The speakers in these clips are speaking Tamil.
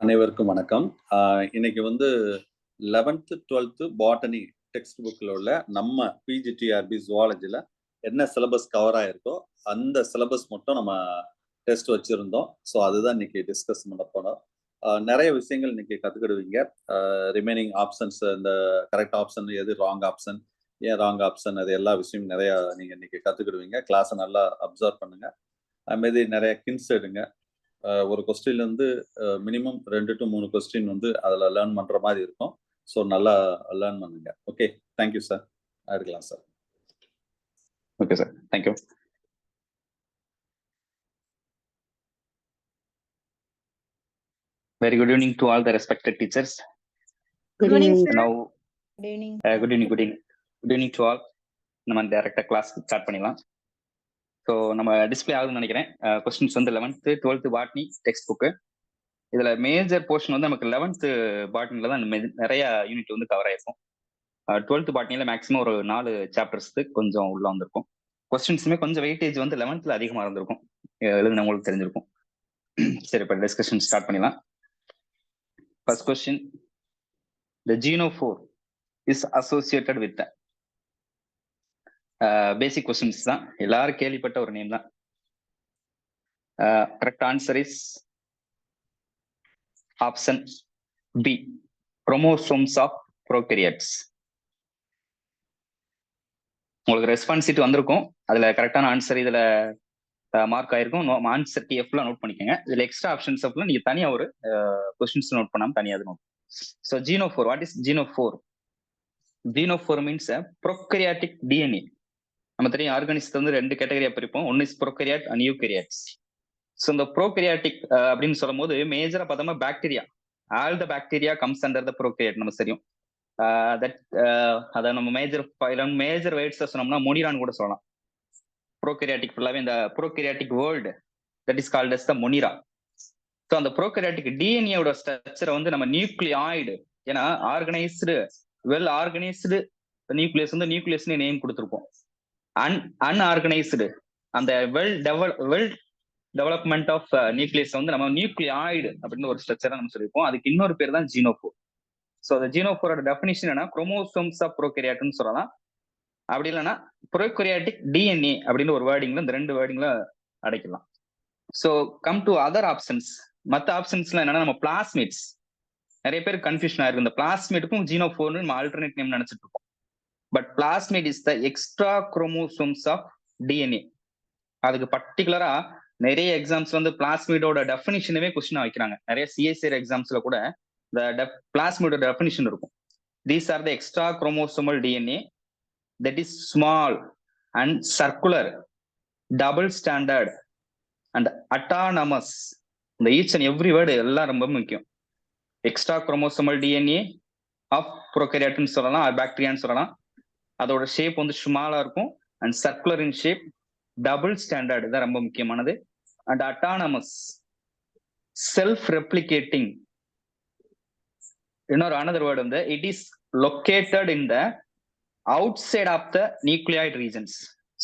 அனைவருக்கும் வணக்கம். இன்னைக்கு வந்து 11th 12th பாட்டனி டெக்ஸ்ட் புக்ல உள்ள நம்ம பிஜிடிஆர்பி ஜுவாலஜில என்ன சிலபஸ் கவர் ஆயிருக்கோ அந்த சிலபஸ் மட்டும் நம்ம டெஸ்ட் வச்சிருந்தோம். ஸோ அதுதான் இன்னைக்கு டிஸ்கஸ் பண்ண போனோம். நிறைய விஷயங்கள் இன்னைக்கு கத்துக்கிடுவீங்க. ரிமைனிங் ஆப்ஷன்ஸ், இந்த கரெக்ட் ஆப்ஷன் எது, ராங் ஆப்ஷன், ஏன் ராங் ஆப்ஷன், அது எல்லா விஷயமும் நிறைய நீங்க இன்னைக்கு கத்துக்கிடுவீங்க. கிளாஸை நல்லா அப்சர்வ் பண்ணுங்க. அதுமாரி நிறைய கின்ஸ் எடுங்க. ஒரு கொஸ்டின்ல இருந்து மினிமம் 2 to 3 கொஸ்டின் வந்து அதில் லேர்ன் பண்ற மாதிரி இருக்கும். ஸோ நல்லா லேர்ன் பண்ணுங்க. Okay, thank you sir. இருக்கலாம் sir. Okay sir, thank you. Very good evening to all the respected teachers. Good evening, sir. Now, Good evening. Good evening to all. நம்ம டைரக்டா கிளாஸ் ஸ்டார்ட் பண்ணிடலாம். ஸோ நம்ம டிஸ்பிளே ஆகுதுன்னு நினைக்கிறேன். கொஸ்டின்ஸ் வந்து 11th 12th botany text book. இதுல மேஜர் போர்ஷன் வந்து நமக்கு 11th பாட்னில தான் நிறைய யூனிட் வந்து கவர் ஆயிருக்கும். 12th பாட்னில மேக்ஸிமம் ஒரு 4 சாப்டர்ஸ்க்கு கொஞ்சம் உள்ள வந்திருக்கும். கொஸ்டின்ஸுமே கொஞ்சம் வெயிட்டேஜ் வந்து 11th அதிகமாக இருந்திருக்கும், எழுதுனவங்களுக்கு தெரிஞ்சிருக்கும். சரி, இப்போ டிஸ்கஷன் ஸ்டார்ட் பண்ணிடலாம். First question, the genophore is associated with the basic questions தான், எல்லாரும் கேள்விப்பட்ட ஒரு நேம் தான். Correct answer is option B, chromosomes of prokaryotes. உங்களுக்கு ரெஸ்பான்சிட்டி வந்திருக்கும், அதுல கரெக்டான ஆன்சர் இதுல மார்க் ஆயிருக்கும். ஆன்சர் டிஎஃப்ல நோட் பண்ணிக்கோங்க. இதுல எக்ஸ்ட்ரா ஆப்ஷன்ஸ் அப்பலாம் நீங்க தனியா ஒரு கொஸ்டின்ஸ் நோட் பண்ணாம தனியா note. So genophore, what is genophore? Genophore means prokaryotic DNA. நம்ம தெரியும் ஆர்கானிசத்தை வந்து 2 கேட்டகரியா பிரிப்போம். ஒன்னு is prokaryote and eukaryotes. So இந்த ப்ரோகேரியாட்டிக் அப்படின்னு சொல்லும் போது மேஜரா பார்த்தோம்னா bacteria, all the bacteria comes under the prokaryote. நம்ம தெரியும் அதை நம்ம மேஜர் வேர்ட்ஸ் சொன்னோம்னா மொனிரான்னு கூட சொல்லலாம். ப்ரோகேரியாட்டிக் ஃபுல்லாவே இந்த prokaryotic world that is called as the monera. So அந்த ப்ரோகேரியாட்டிக் டிஎன்ஏவோட ஸ்ட்ரக்சரை வந்து நம்ம நியூக்ளியாய்டு, ஏன்னா ஆர்கனைஸ்டு வெல் ஆர்கனைஸ்டு நியூக்ளியஸ் வந்து நியூக்ளியஸ்னு நேம் கொடுத்துருப்போம். அன்ஆர்கனைஸ்டு அந்த வெல் டெவலப்மெண்ட் ஆஃப் நியூக்ளியஸ் வந்து நம்ம நியூக்ளியாய்டு அப்படின்னு ஒரு ஸ்ட்ரக்சரா நம்ம சொல்லியிருப்போம். அதுக்கு இன்னொரு பேர் தான் ஜீனோஃபோர். ஸோ அந்த ஜீனோஃபோரோட டெஃபினிஷன் என்ன, குரோமோசோம்ஸ் ஆஃப் ப்ரோகேரியாட்னு சொல்லலாம். அப்படி இல்லைன்னா ப்ரோகேரியாட்டிக் டிஎன்ஏ அப்படின்னு ஒரு வேர்டிங்ல இந்த 2 வேர்டிங்ல அடைக்கலாம். So come to other options. மற்ற ஆப்ஷன்ஸ்ல என்னன்னா நம்ம பிளாஸ்மிட்ஸ், நிறைய பேர் கன்ஃபியூஷன் ஆயிருக்கு. இந்த பிளாஸ்மிட்டுக்கும் ஜீனோஃபோர்னு நம்ம ஆல்டர்னேட் நேம் நினைச்சிட்டு இருக்கோம். But plasmid is the extra chromosomes of DNA. அதுக்கு பர்டிகுலரா நிறைய எக்ஸாம்ஸ் வந்து பிளாஸ்மிடோட டெஃபினிஷனவே கொஸ்டினா வைக்கிறாங்க. நிறைய சிஎஸ்சிஆர் எக்ஸாம்ஸ்ல கூட இந்த பிளாஸ்மிடோட டெஃபினிஷன் இருக்கும். These are the extra chromosomal DNA that is small and circular, double standard and autonomous. இந்த each and every word எல்லாம் ரொம்ப முக்கியம். எக்ஸ்ட்ரா குரோமோசோமல் டிஎன்ஏ ஆஃப் ப்ரோகேரியாட்னு சொல்லலாம், பாக்டீரியான்னு சொல்லலாம். அதோட ஷேப் வந்து ஸ்மாலா இருக்கும் and circular in shape, double standard தான் ரொம்ப முக்கியமானது, அண்ட் அட்டானமஸ், செல்ஃப் ரெப்ளிகேட்டிங். இன்னொரு அனதர் வேர்டு வந்து it is located in the outside of the nucleoid regions.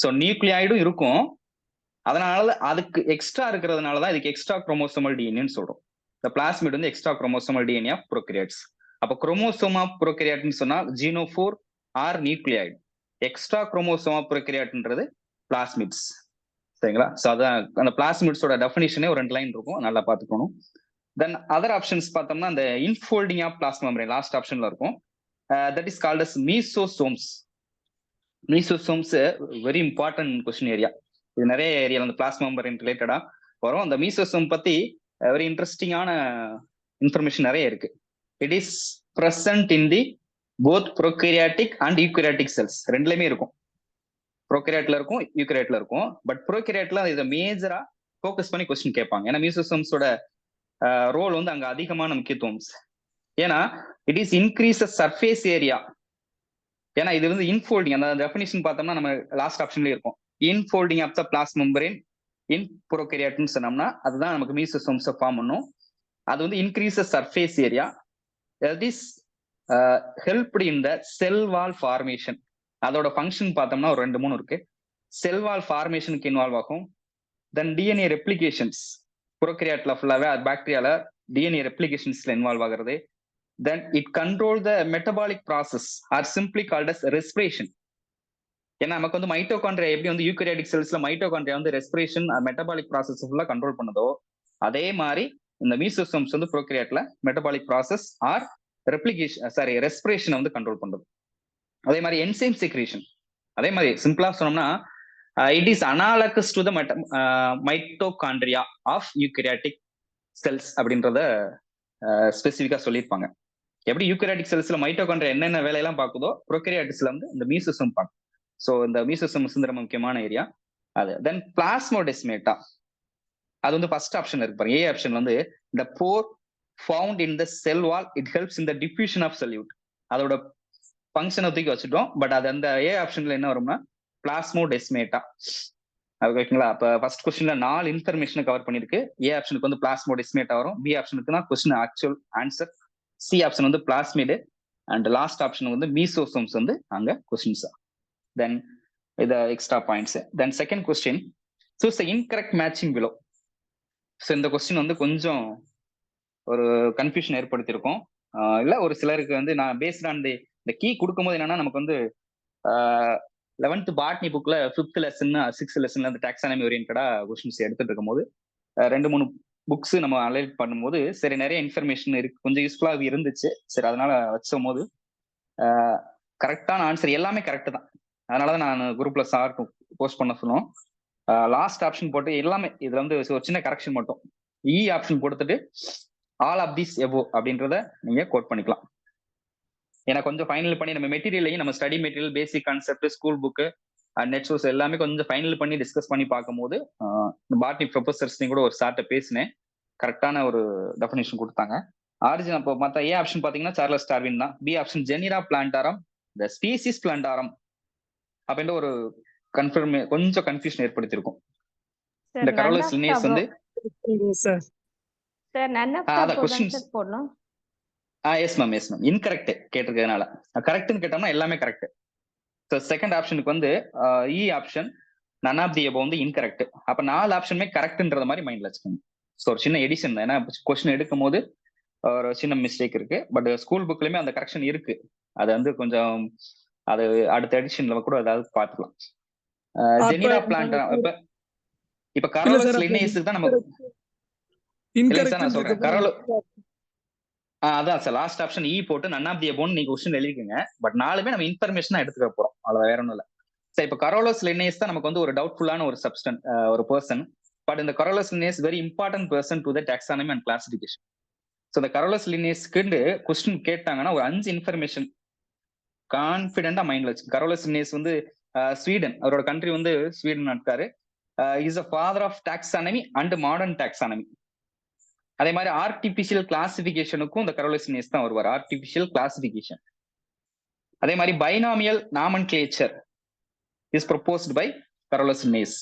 So நியூக்ளியாய்டும் இருக்கும், அதனால அதுக்கு எக்ஸ்ட்ரா இருக்கிறதுனாலதான் இதுக்கு எக்ஸ்ட்ரா குரோமோசோமல் டிஎன்ஏன்னு சொல்றோம். இந்த பிளாஸ்மிட் வந்து extra chromosomal DNA of prokaryotes. அப்போ குரோமோசோம் ஆஃப் ப்ரோகேரியாட்னு சொன்னா genophore or nucleoid. Extra chromosome of ப்ரோகேரியாட்ன்றது பிளாஸ்மிட்ஸ். சரிங்களா? ஸோ அதான் அந்த பிளாஸ்மிட்ஸோட டெஃபினிஷனே ஒரு 2 லைன் இருக்கும், நல்லா பார்த்துக்கணும். தென் அதர் ஆப்ஷன்ஸ் பார்த்தோம்னா அந்த infolding of plasma membrane last ஆப்ஷன்ல இருக்கும். That is called as mesosomes. Mesosomes very important question area. இது நிறைய ஏரியால அந்த பிளாஸ்மா மெம்பரேன் ரிலேட்டடா வரும். அந்த மீசோசோம் பத்தி வெரி இன்ட்ரெஸ்டிங்கான இன்ஃபர்மேஷன் நிறைய இருக்கு. It is present in the both prokaryotic and eukaryotic cells, ரெண்டுலயுமே இருக்கும். ப்ரோகேரியாட்ல இருக்கும், யூகேரியாட்ல இருக்கும். பட் ப்ரோகேரியாட்ல இதை மேஜரா ஃபோக்கஸ் பண்ணி கொஸ்டின் கேட்பாங்க. ஏன்னா மீசோசோம்ஸோட ரோல் வந்து அங்க அதிகமான முக்கியத்துவம். ஏன்னா it is increase surface area. ஏன்னா இது வந்து இன்ஃபோல்டிங், அந்த டெஃபினிஷன் பார்த்தோம்னா நம்ம லாஸ்ட் ஆப்ஷன்லயே இருக்கும். Infolding of the plasma membrane இன் ப்ரோகேரியாட்னு சொன்னோம்னா அதுதான் நமக்கு மீசோசோம்ஸை ஃபார்ம் பண்ணும். அது வந்து increase surface area. That is helped in the sell wall formation. அதோட ஃபங்க்ஷன் பார்த்தோம்னா ஒரு 2-3 இருக்கு. செல் வால் ஃபார்மேஷனுக்கு இன்வால்வ் ஆகும். தென் டிஎன்ஏ ரெப்ளிகேஷன்ஸ், ப்ரோகேரியாட்ல ஃபுல்லாவே பாக்டீரியால டிஎன்ஏ ரெப்ளிகேஷன்ஸ்ல இன்வால்வ் ஆகுறது. Then it control the metabolic process or simply called as respiration. ஏன்னா நமக்கு வந்து மைட்டோகாண்ட்ரியா எப்படி வந்து யூகரியாட்டிக் செல்ஸ்ல மைட்டோகாண்ட்ரியா வந்து ரெஸ்பிரேஷன் மெட்டபாலிக் ப்ராசஸ் ஃபுல்லா கண்ட்ரோல் பண்ணுதோ, அதே மாதிரி இந்த மீசோசோம்ஸ் வந்து ப்ரோகேரியாட்ல மெட்டபாலிக் ப்ராசஸ் ஆர் ரெஸ்பிரேஷனை வந்து கண்ட்ரோல் பண்றது. அதே மாதிரி என்சைம் செக்ரேஷன், அதே மாதிரி சிம்பிளா சொன்னோம்னா it is analogous to the mitochondria of eukaryotic cells அப்படின்றத ஸ்பெசிஃபிக்கா சொல்லியிருப்பாங்க. எப்படி யூகரியாட்டிக் செல்ஸ்ல மைட்டோகாண்ட்ரியா என்னென்ன வேலையெல்லாம் பார்க்குதோ, ப்ரோகேரியாட்டிக்ஸ்ல வந்து இந்த மீசோசோம் பார்க்கும். ஸோ இந்த மீசோசோம்ஸ் வந்து ரொம்ப முக்கியமான ஏரியா அது. தென் பிளாஸ்மோடெஸ்மேட்டா, அது வந்து ஃபர்ஸ்ட் ஆப்ஷன் இருக்கு பாருங்க. ஏ ஆப்ஷன் வந்து the pore found in the cell wall it helps in the diffusion of solute. அதோட ஃபங்க்ஷனை தூக்கி வச்சுட்டோம். பட் அது அந்த ஏ ஆப்ஷன்ல என்ன வரும்னா பிளாஸ்மோடெஸ்மேட்டா. ஓகேங்களா? அப்ப ஃபர்ஸ்ட் கொஸ்டின்ல 4 இன்ஃபர்மேஷன் கவர் பண்ணிருக்கு. ஏ ஆப்ஷனுக்கு வந்து பிளாஸ்மோடெஸ்மேட்டா வரும். பி ஆப்ஷனுக்கு தான் question actual answer. C option வந்து பிளாஸ்மிடு. அண்ட் லாஸ்ட் ஆப்ஷன் வந்து மீசோசோம்ஸ் வந்து அங்க கொஸ்டின்ஸ். தென் இது extra points. Then second question, choose the incorrect matching below. So இந்த கொஸ்டின் வந்து கொஞ்சம் ஒரு கன்ஃபியூஷன் ஏற்படுத்தியிருக்கோம். இல்லை ஒரு சிலருக்கு வந்து நான் பேஸ்ட் ஆன் இந்த கீ கொடுக்கும்போது என்னன்னா நமக்கு வந்து 11th பாட்னி புக்ல 5th லெசன் 6th லெசன்ல அந்த டாக்ஸானமி ஓரியன்டா கொஸ்டின்ஸ் எடுத்துட்டு இருக்கும் போது 2-3 புக்ஸ் நம்ம அலைட் பண்ணும்போது சரி நிறைய இன்ஃபர்மேஷன் இருக்கு, கொஞ்சம் யூஸ்ஃபுல்லா இருந்துச்சு. சரி அதனால வச்சும் போது கரெக்டான ஆன்சர் எல்லாமே கரெக்ட் தான். அதனாலதான் நான் குரூப்ல சார் போஸ்ட் பண்ண சொன்னோம். லாஸ்ட் ஆப்ஷன் போட்டு எல்லாமே இதுல வந்து ஒரு சின்ன கரெக்ஷன் மட்டும் இ ஆப்ஷன் கொடுத்துட்டு ஆல் ஆஃப் திஸ் எபோ அப்படின்றத நீங்க கோட் பண்ணிக்கலாம். ஏன்னா கொஞ்சம் ஃபைனல் பண்ணி நம்ம மெட்டீரியலையும் நம்ம study material, basic concept, school book, net source எல்லாமே கொஞ்சம் ஃபைனல் பண்ணி டிஸ்கஸ் பண்ணி பார்க்கும்போது பாட்னி ப்ரொஃபசர்ஸ்லையும் கூட ஒரு சார்ட்ட பேசினேன். கரெக்டான ஒரு டெஃபினேஷன் கொடுத்தாங்க. ஆரிஜின் அப்போ மற்ற ஏ ஆப்ஷன் பாத்தீங்கன்னா சார்லஸ் டார்வின் தான். B option genera plantarum, the species plantarum அப்படின்ற ஒரு கொஞ்சம் கன்ஃபியூஷன் ஏற்படுத்தியிருக்கும். இந்த கரோலஸ் லினேஸ் வந்து போடலாம். எஸ் மேம் இன்கரெக்ட் கேட்டிருக்கிறதுனால கரெக்ட்னு கேட்டோம்னா எல்லாமே கரெக்ட். ஸோ செகண்ட் ஆப்ஷனுக்கு வந்து இ ஆப்ஷன் நன் ஆஃப் தி எபோ வந்து இன்கரெக்ட். அப்ப 4 ஆப்ஷனுமே கரெக்ட்ன்றத மாதிரி மைண்ட்ல வச்சுக்கோங்க. ஸோ ஒரு சின்ன எடிஷன் தான், ஏன்னா கொஸ்டின் எடுக்கும் போது ஒரு சின்ன மிஸ்டேக் இருக்கு. பட் ஸ்கூல் புக்லயுமே அந்த கரெக்ஷன் இருக்கு. அது வந்து கொஞ்சம் அது அடுத்த எடிஷன்ல கூட ஏதாவது பார்த்துக்கலாம். ஜெனிரா பிளான்ட் இப்ப கரோலஸ் லினேஸுக்கு தான் நம்ம இல்லைங்க சார் நான் சொல்றேன். அதான் சார் லாஸ்ட் ஆப்ஷன் இ போட்டு நன் ஆஃப் தி எபோன்னு நீங்க கொஸ்டின் எழுதிக்கங்க. பட் 4மே நம்ம இன்ஃபர்மேஷனா எடுத்துக்க போறோம், அவ்வளவு வேற ஒன்றும் இல்லை. சார் இப்ப கரோலஸ் லினேஸ் தான் நமக்கு வந்து ஒரு டவுட்ஃபுல்லான ஒரு சப்ஸ்டன் ஒரு பர்சன். பட் இந்த Carolus Linnaeus very important person to the taxonomy and classification. So இந்த கரோலஸ் லினேஸ்க்கு கொஸ்டின் கேட்டாங்கன்னா ஒரு 5 இன்ஃபர்மேஷன் கான்பிடென்டா மைண்ட்ல வச்சு. கரோலஸ் லினேஸ் வந்து ஸ்வீடன், அவரோட கண்ட்ரி வந்து ஸ்வீடன் இருக்காரு. Is a father of taxonomy and modern taxonomy. அதே மாதிரி ஆர்டிபிஷியல் கிளாசிபிகேஷனுக்கும் இந்த கரோலஸ் லினேஸ் தான் வருவார். Artificial classification. அதே மாதிரி binomial nomenclature is proposed by Carolus Linnaeus.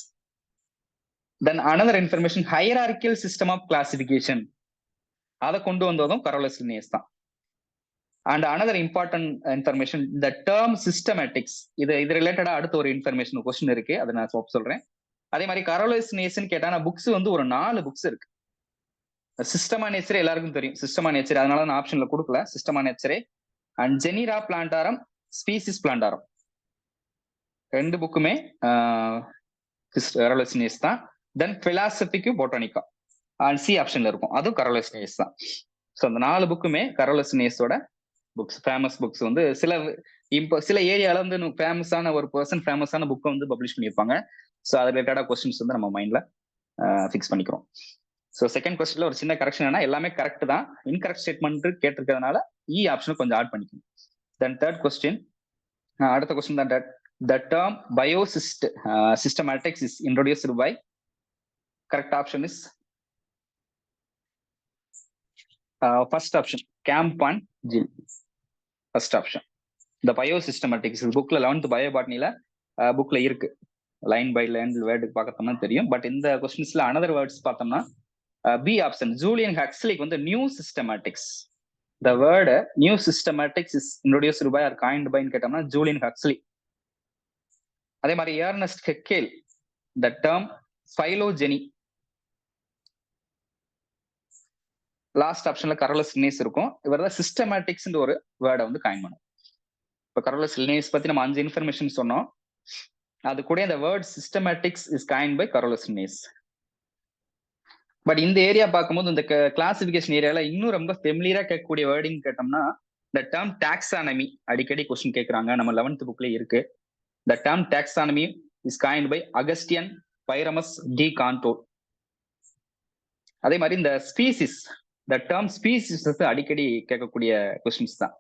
Then another information hierarchical system of classification, அதை கொண்டு வந்ததும் கரோலஸ் லினேஸ் தான். And another important information the term systematics, இது ரிலேட்டடா அடுத்த ஒரு இன்ஃபர்மேஷன் கொஸ்டின் இருக்கு, அதை நான் சொல்றேன். அதே மாதிரி கரோலஸ் லினேஸ் கேட்டா புக்ஸ் வந்து ஒரு 4 புக்ஸ் இருக்கு. சிஸ்டமா நேச்சரே எல்லாருக்கும் தெரியும், சிஸ்டமா நேச்சர், அதனால நான் ஆப்ஷன்ல கொடுக்கல. Systema Naturae and Genera Plantarum, Species Plantarum, 2 புக்குமே கரோலஸ் லினேஸ் தான். தென் பிலாசபிக்கு பொட்டானிக்கா அண்ட் சி ஆப்ஷன்ல இருக்கும், அதுவும் கரோலஸ் லினேஸ் தான். ஸோ அந்த 4 புக்குமே கரோலஸ் லினேஸோட புக்ஸ், ஃபேமஸ் புக்ஸ். வந்து சில ஏரியால வந்து ஃபேமஸான ஒரு பர்சன் ஃபேமஸான புக்கை வந்து பப்ளிஷ் பண்ணியிருப்பாங்க. ஸோ அது ரிலேட்டடா கொஸ்டின்ஸ் வந்து நம்ம மைண்ட்ல ஃபிக்ஸ் பண்ணிக்கிறோம். ஸோ செகண்ட் கொஸ்டின்ல ஒரு சின்ன கரெக்ஷன் என்ன, எல்லாமே கரெக்ட் தான், இன்கரெக்ட் ஸ்டேட்மெண்ட் கேட்டிருக்கிறதுனால இ ஆப்ஷன் கொஞ்சம் ஆட் பண்ணிக்கணும். தென் தேர்ட் கொஸ்டின், அடுத்த கொஸ்டின் தான் the term biosystematics is introduced by. Correct option is first option Camp and Gil. First option இந்த பயோசிஸ்டமேட்டிக்ஸ் புக்ல 11th பயோபாட்னில புக்ல இருக்கு. லைன் பை லைன் வேர்டு பார்த்தோம்னா தெரியும். பட் இந்த கொஸ்டின்ஸ்ல அனதர் வேர்ட்ஸ் பார்த்தோம்னா பி ஆப்ஷன் ஜூலியன் ஹக்ஸ்லிக்கு வந்து new systematics. The word new systematics is introduced by or coined பைன்னு கேட்டோம்னா ஜூலியன் ஹக்ஸ்லி. அதே மாதிரி Ernst Haeckel the term phylogeny. Last ஆப்ஷன்ல கரோலஸ் லினேஸ் இருக்கும். இவர் தான் சிஸ்டமேட்டிக்ஸ் ஒரு வேர்டை வந்து காயின் பண்ணும். இப்போ கரோலஸ் லினேஸ் பத்தி நம்ம 5 இன்ஃபர்மேஷன் சொன்னோம். அது கூட இந்த word systematics is coined by Carolus Linnaeus. But இந்த ஏரியா பார்க்கும்போது இந்த கிளாசிபிகேஷன் ஏரியால இன்னும் ரொம்ப ஃபெமிலியரா கேட்கக்கூடிய வேர்டிங் கேட்டோம்னா இந்த டேர்ம் டாக்ஸானமி அடிக்கடி கொஸ்டின் கேட்கறாங்க. நம்ம 11th புக்ல இருக்கு. The term taxonomy is coined by Augustine Pyramus de Cantor. அதே மாதிரி இந்த ஸ்பீசிஸ், the term species அடிக்கடி கேட்கக்கூடிய கொஸ்டின்ஸ் தான்.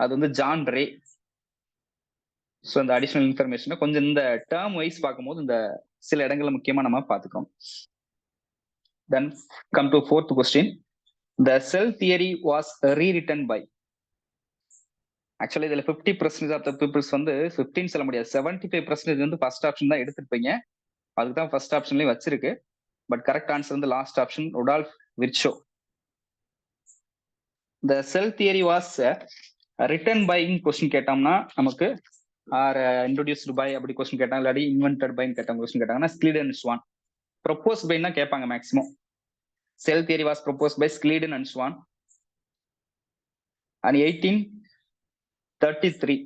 அது வந்து ஜான் ரே. ஸோ இந்த அடிஷனல் இன்ஃபர்மேஷனை கொஞ்சம் இந்த டேர்ம் வைஸ் பார்க்கும்போது இந்த சில இடங்கள்ல முக்கியமா நம்ம பார்த்துக்கோம். Then come to 4th question. The cell theory was rewritten by. Actually இதுல 50% ஆஃப் த பீப்புள்ஸ் வந்து 15 சொல்ல முடியாது, 75% வந்து ஃபர்ஸ்ட் ஆப்ஷன் தான் எடுத்திருப்பீங்க. அதுக்கு தான் ஃபர்ஸ்ட் ஆப்ஷன்லயும் வச்சிருக்கு. பட் கரெக்ட் ஆன்சர் வந்து last option, Rudolf Virchow. The cell theory was written by question கேட்டோம்னா நமக்கு ஆர் இன்ட்ரோடியூஸ்டு பை அப்படி கொஸ்டின் கேட்டாங்க, இல்லாட்டி இன்வென்டட் பைன்னு கேட்டாங்க கொஸ்டின் கேட்டாங்கன்னா ஸ்க்லீடன் அண்ட் ஸ்வான். ப்ரொப்போஸ் பைன்னா கேட்பாங்க maximum. Cell theory was propose by Schleiden and Schwann and 1833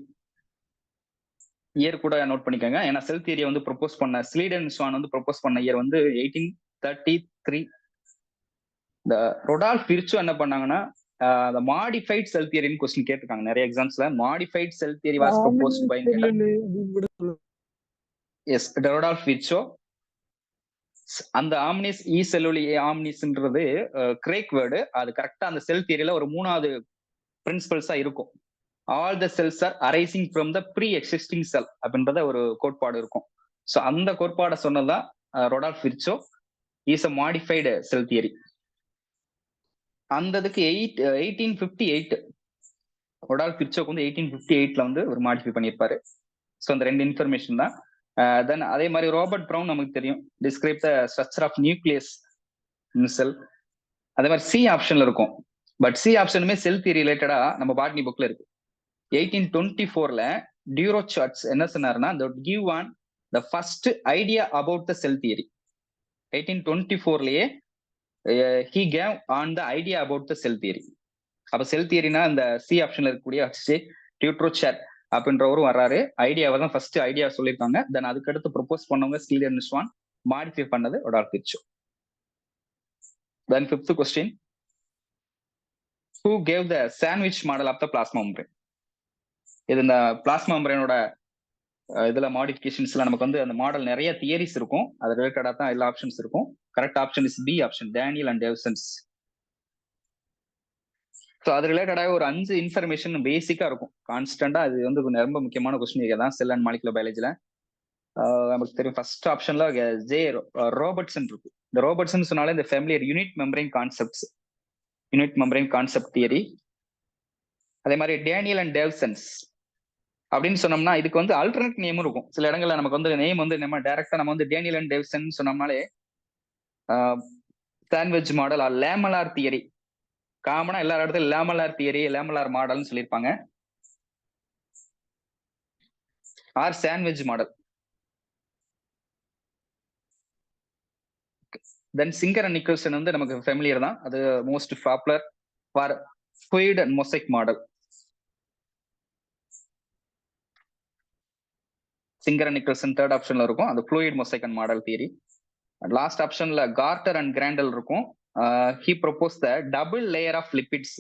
year கூட நோட் பண்ணிக்கோங்க. ஏன்னா செல் தியரியை வந்து ப்ரொப்போஸ் பண்ண ஸ்லீடன் ஸ்வான் வந்து ப்ரொப்போஸ் பண்ண இயர் வந்து 1833. இந்த ரொடால்ஃப் விர்ச்சோ என்ன பண்ணாங்கன்னா the modified cell theory ன்னு கொஸ்டின் கேட்டிருக்காங்க நிறைய எக்ஸாம்ஸ்ல. modified cell theory was proposed by yes Rudolf Virchow. அந்த ஆம்னிஸ் இ செல்லுலி ஆம்னிஸ்ன்றது கிரேக் வேர்டு. அது கரெக்டா அந்த செல் தியரியில ஒரு 3வது பிரின்சிபல்ஸா இருக்கும். all the cells are arising from the pre-existing cell அப்படின்றத ஒரு கோட்பாடு இருக்கும். ஸோ அந்த கோட்பாடை சொன்னதான் Rudolf Virchow is a modified cell theory. அந்ததுக்கு 1858 ரொடால்ஃப் விர்ச்சோக்கு வந்து 1858ல வந்து ஒரு மாடிஃபை பண்ணியிருப்பாரு. ஸோ அந்த 2 இன்ஃபர்மேஷன் தான். தென் அதே மாதிரி ராபர்ட் ப்ரவுன் நமக்கு தெரியும், describe the structure of nucleus in cell. அதே மாதிரி சி ஆப்ஷன்ல இருக்கும். பட் சி ஆப்ஷனுமே செல் தியரி ரிலேட்டடா நம்ம பாட்னி புக்ல இருக்கு. 1824ல டியூரோசார்ட்ஸ் என்ன சொன்னாருன்னா give on the first idea about the cell theory. 1824லயே he gave on the idea about the cell theory. அப்ப செல் தியரினா இந்த சி ஆப்ஷன்ல இருக்கக்கூடிய டியூட்ரோசார்ட் அப்படின்றவரும் வர்றாரு. ஐடியாவை தான் ஃபர்ஸ்ட் ஐடியா சொல்லியிருக்காங்க. தென் அதுக்கு அடுத்து ப்ரொபோஸ் பண்ணவங்க ஸ்க்லீடன் ஸ்வான், மாடிஃபை பண்ணது Rudolf Virchow. Then 5th question. Who gave the sandwich model of the plasma membrane? இது இந்த பிளாஸ்மா மெம்பரேனோட இதுல மாடிஃபிகேஷன்ஸ்ல நமக்கு வந்து அந்த மாடல் நிறைய தியரிஸ் இருக்கும். அது ரிலேட்டடா தான் எல்லா ஆப்ஷன்ஸ் இருக்கும். Correct option is B option, Danielli and Davsons. So அது ரிலேட்டடாக ஒரு 5 இன்ஃபர்மேஷன் பேசிக்கா இருக்கும் கான்ஸ்டன்டா. அது வந்து ரொம்ப முக்கியமான கொஸ்டின் தான் செல் அண்ட் மாலிகுலர் பயாலஜில. நமக்கு தெரியும் ஃபர்ஸ்ட் ஆப்ஷன்ல ஜே ரோபர்ட்சன் இருக்கு. இந்த ரோபர்ட்சன் சொன்னாலே இந்த familiar unit membrane concepts, unit membrane concept theory. அதே மாதிரி டேனியல் அண்ட் டேவ்சன்ஸ் அப்படின்னு சொன்னோம்னா இதுக்கு வந்து ஆல்டர்னேட் நேமும் இருக்கும். சில இடங்கள்ல நமக்கு வந்து நேம் வந்து நம்ம டைரக்டா நம்ம வந்து டேனியல் அண்ட் டேவ்சன் சொன்னோம்னாலே sandwich model or lamellar theory, காமனா எல்லா இடத்துல லேமலார் தியரி, லேமலார் மாடல்னு சொல்லியிருப்பாங்க. Or sandwich model. Then Singer and Nicolson வந்து நமக்கு ஃபெமிலியர் தான். அது most popular for fluid and mosaic model. Singer and Nicolson third ஆப்ஷன்ல இருக்கும். அது fluid mosaic and model theory. Last ஆப்ஷன்ல கார்ட்டர் அண்ட் கிராண்டல் இருக்கும். he proposed the double layer of lipids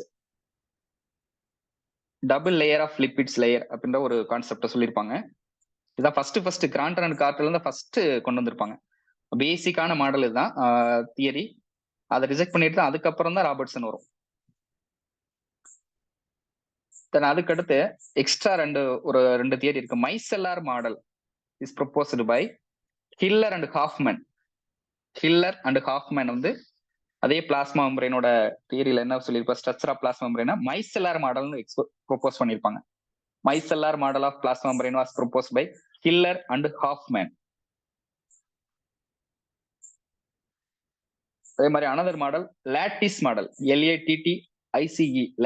layer அப்படின்ற ஒரு கான்செப்டை சொல்லியிருப்பாங்க. இதான் ஃபர்ஸ்ட் கிராண்டர் அண்ட் கார்ட்டர்ல இருந்து ஃபர்ஸ்ட் கொண்டு வந்திருப்பாங்க. பேசிக்கான மாடல் இதுதான் தியரி. அதை ரிஜெக்ட் பண்ணிட்டு தான் அதுக்கப்புறம் தான் ராபர்ட்சன் வரும். தென் அதுக்கு அடுத்து எக்ஸ்ட்ரா ஒரு 2 தியரி இருக்கு. Micellar model is proposed by Hiller and Hoffman வந்து அதே பிளாஸ்மா மெம்பரேனோட தியரியில என்ன சொல்லியிருப்பா, ஸ்ட்ரக்சர் ஆஃப் பிளாஸ்மா மெம்பரேனா மைசெல்லார் மாடல்னு ப்ரொபோஸ் பண்ணியிருப்பாங்க. Micellar model of plasma membrane was propose by Hiller and Hoffman. அதே மாதிரி another model lattice model, LATTICE,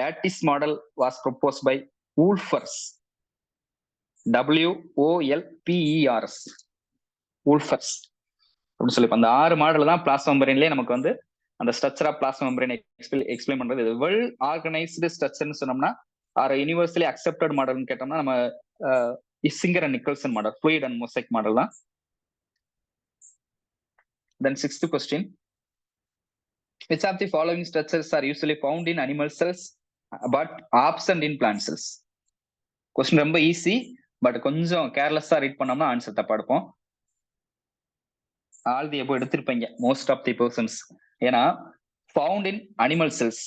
lattice model was propose by Wolpers, WOLPERS, Wolpers அப்படின்னு சொல்லி. அந்த 6 மாடல் தான் பிளாஸ்மா மெம்பரேன்லயே நமக்கு வந்து அந்த structure of plasma membrane explain பண்றது. இது வெல் ஆர்கனைஸ்டு ஸ்ட்ரக்சர்னு சொன்னோம்னா ஆர் யூனிவர்சலி அக்செப்டட் மாடல்னு கேட்டோம்னா நம்ம Singer and Nicolson model, fluid and mosaic model தான். Then 6th question, which of the following structures are usually found in animal cells but absent in plant cells? Question ரொம்ப ஈஸி, பட் கொஞ்சம் கேர்லெஸ்ஸா ரீட் பண்ணோம்னா ஆன்சர் தப்பா எடுப்போம். ஆல் தி எபோ எடுத்திருப்பீங்க மோஸ்ட் ஆஃப் தி பர்சன்ஸ். ஏன்னா found in animal cells,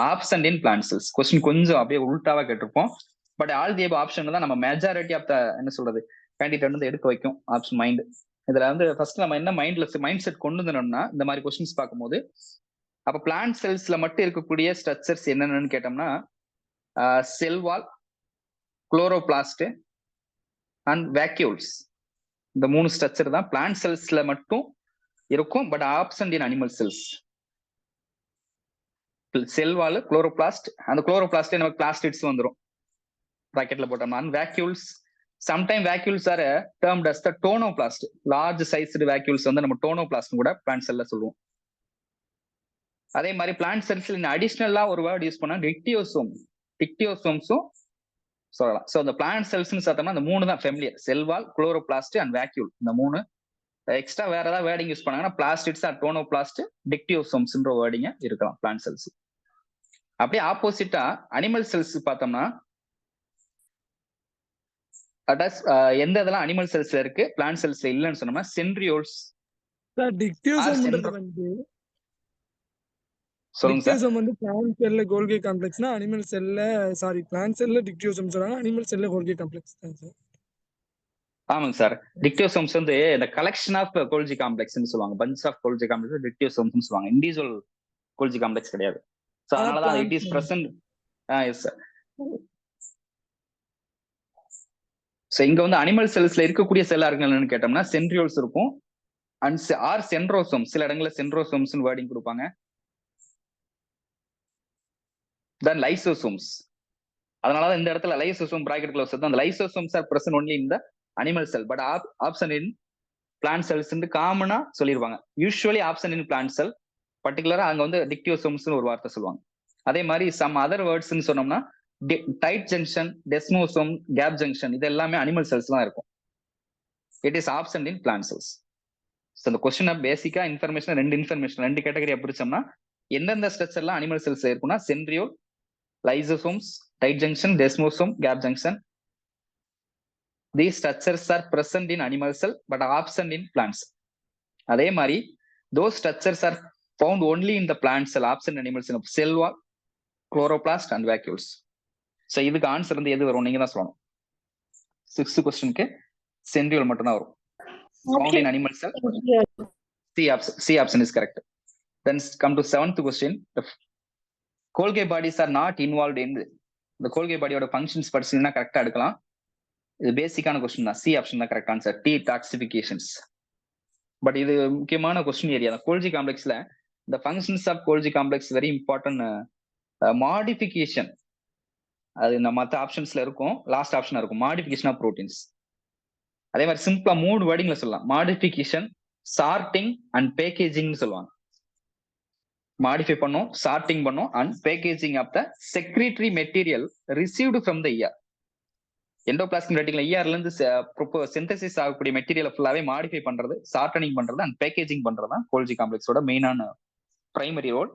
absent in plant cells. Question கொஞ்சம் அப்படியே உல்டாவா கேட்டிருப்போம். But all the above option தான் நம்ம மெஜாரிட்டி ஆஃப் த என்ன சொல்றது கேண்டிடேட் வந்து எடுக்க வைக்கும் ஆப்ஷன் மைண்ட். இதுல வந்து ஃபர்ஸ்ட் நம்ம என்ன மைண்ட் செட் கொண்டு வந்தோம்னா இந்த மாதிரி கொஸ்டின்ஸ் பார்க்கும்போது அப்ப பிளான்ட் செல்ஸ்ல மட்டும் இருக்கக்கூடிய ஸ்ட்ரக்சர்ஸ் என்னென்னு கேட்டோம்னா cell wall, chloroplast and vacuoles. இந்த 3 ஸ்ட்ரக்சர் தான் பிளான்ட் செல்ஸ்ல மட்டும் இருக்கும், but absent in animal cells. Cell wall, chloroplast, அந்த குளோரோபிளாஸ்ட்ல நமக்கு பிளாஸ்டிட்ஸ் வந்துடும் பிராக்கெட்ல போட்டோம்னா. Vacuoles, sometime vacuoles are termed as the tonoplast. Large sized vacuoles வந்து நம்ம டோனோபிளாஸ்ட் கூட பிளான்ட் செல்ல சொல்லுவோம். அதே மாதிரி பிளான்ட் செல்ஸ்ல அடிஷனலா ஒரு வேர்ட் யூஸ் பண்ணா டிக்டியோசோம்ஸும் சொல்லலாம். ஸோ அந்த பிளான்ட் செல்ஸ்னு பார்த்தோம்னா அந்த 3 தான் familiar, cell wall, chloroplast and vacuole. இந்த 3 எக்ஸ்ட்ரா வேற ஏதாவது வேர்டிங் யூஸ் பண்ணாங்கன்னா பிளாஸ்டிட்ஸ் ஆர் டோனோபிளாஸ்ட், டிக்டியோசோம்ஸ்ன்ற வேர்டிங்க இருக்கலாம் பிளான்ட் செல்ஸ். அப்படியே ஆப்போசிட்டா அனிமல் செல்ஸ் பார்த்தோம்னா எந்த இதெல்லாம் அனிமல் செல்ஸ்ல இருக்கு பிளான்ட் செல்ஸ்ல இல்லைன்னு சொன்னோம்னா சென்ட்ரியோல்ஸ். சொல்லுங்க சார். டிக்டியோசோம் வந்து பிளான்ட் செல்ல கோல்கி காம்ப்ளெக்ஸ்னா அனிமல் செல்ல பிளான்ட் செல்ல டிக்டியோசோம் சொல்றாங்க, அனிமல் செல்ல கோல்கி காம்ப்ளெக்ஸ் தான் சார். ஆமாங்க சார். டிக்டியோசோம்ஸ் வந்து இந்த கலெக்ஷன் ஆஃப் கோல்ஜி காம்ப்ளெக்ஸ்னு சொல்லுவாங்க. பஞ்ச் ஆஃப் கோல்ஜி காம்ப்ளெக்ஸ் டிக்டியோசோம்ஸ்னு சொல்லுவாங்க. இண்டிவிஜுவல் கோல்ஜி காம்ப்ளெக்ஸ் கிடையாது. சோ அதனால தான் it is present. Yes sir. So இங்க வந்து அனிமல் செல்ஸ்ல இருக்கக்கூடிய செல்லா இருக்குன்னு கேட்டோம்னா சென்ட்ரியோல்ஸ் இருக்கும் அண்ட் ஆர் சென்ட்ரோசோம். சில இடங்கள்ல சென்ட்ரோசோம்ஸ் வேர்டிங் கொடுப்பாங்க. Then lysosomes. அதனாலதான் இந்த இடத்துல லைசோசோம் பிராக்கெட் க்ளோஸ் தான். அந்த lysosomes are present only in the animal cell but option in plant cells காமனா சொல்லிருவாங்க. Usually option in plant cell, பர்டிகுலரா அங்க வந்து டிக்டியோசோம்ஸ் ஒரு வார்த்தை சொல்லுவாங்க. அதே மாதிரி சம் அதர் வேர்ட்ஸ்ன்னு சொன்னோம்னா tight junction, desmosome, gap junction, இது எல்லாமே அனிமல் செல்ஸ் தான் இருக்கும். It is absent in plant cells. இந்த கொஸ்டின் பேசிக்கா இன்ஃபர்மேஷன் ரெண்டு கேட்டகரியா பிரிச்சோம்னா எந்தெந்த ஸ்ட்ரக்சர்லாம் அனிமல் செல்ஸ் இருக்குன்னா centriole, lysosomes, tight junction, desmosome, gap junction. These structures are present in animal cell but absent in plants. அதே மாதிரி those structures are found only in the plant cell, absent in animal cell, cell wall, chloroplast and vacuoles. So இதுக்கு ஆன்சர் வந்து எது வரும் நீங்க தான் சொல்லணும். 6th கொஸ்டினுக்கு சென்ட்ரியோல் மட்டும் தான் வரும். Found in animal cell. C option is correct. Then come to 7th question. The Golgi bodies are not involved in the Golgi bodyயோட ஃபங்க்ஷன்ஸ் படிச்சீங்கன்னா கரெக்டா எடுக்கலாம். இது பேசிக்கான கொஸ்டின் தான். சி ஆப்ஷன் தான் கரெக்ட் ஆன்சர். டாக்சிபிகேஷன்ஸ். பட் இது முக்கியமான கொஸ்டின் ஏரியா தான். கோல்ஜி காம்ப்ளெக்ஸ்ல இந்த functions of Golgi complex very important. Modification அது இந்த மற்ற ஆப்ஷன்ஸ்ல இருக்கும், லாஸ்ட் ஆப்ஷனா இருக்கும். Modification of proteins. அதே மாதிரி சிம்பிளா 3 வேர்டிங்ல சொல்லலாம். மாடிஃபிகேஷன், சார்ட்டிங் அண்ட் பேக்கேஜிங் சொல்லுவாங்க. மாடிஃபை பண்ணும், சார்ட்டிங் பண்ணும் and packaging of the secretory material received from the year. Endoplasmic reticulum இஆர்ல இருந்து சிந்தசிஸ் ஆகக்கூடிய மெட்டீரியல் ஃபுல்லாவே மாடிஃபை பண்றது, சார்ட்டனிங் பண்றது அண்ட் பேக்கேஜிங் பண்றது தான் கோல்ஜி காம்ப்ளெக்ஸோட மெயினான primary role.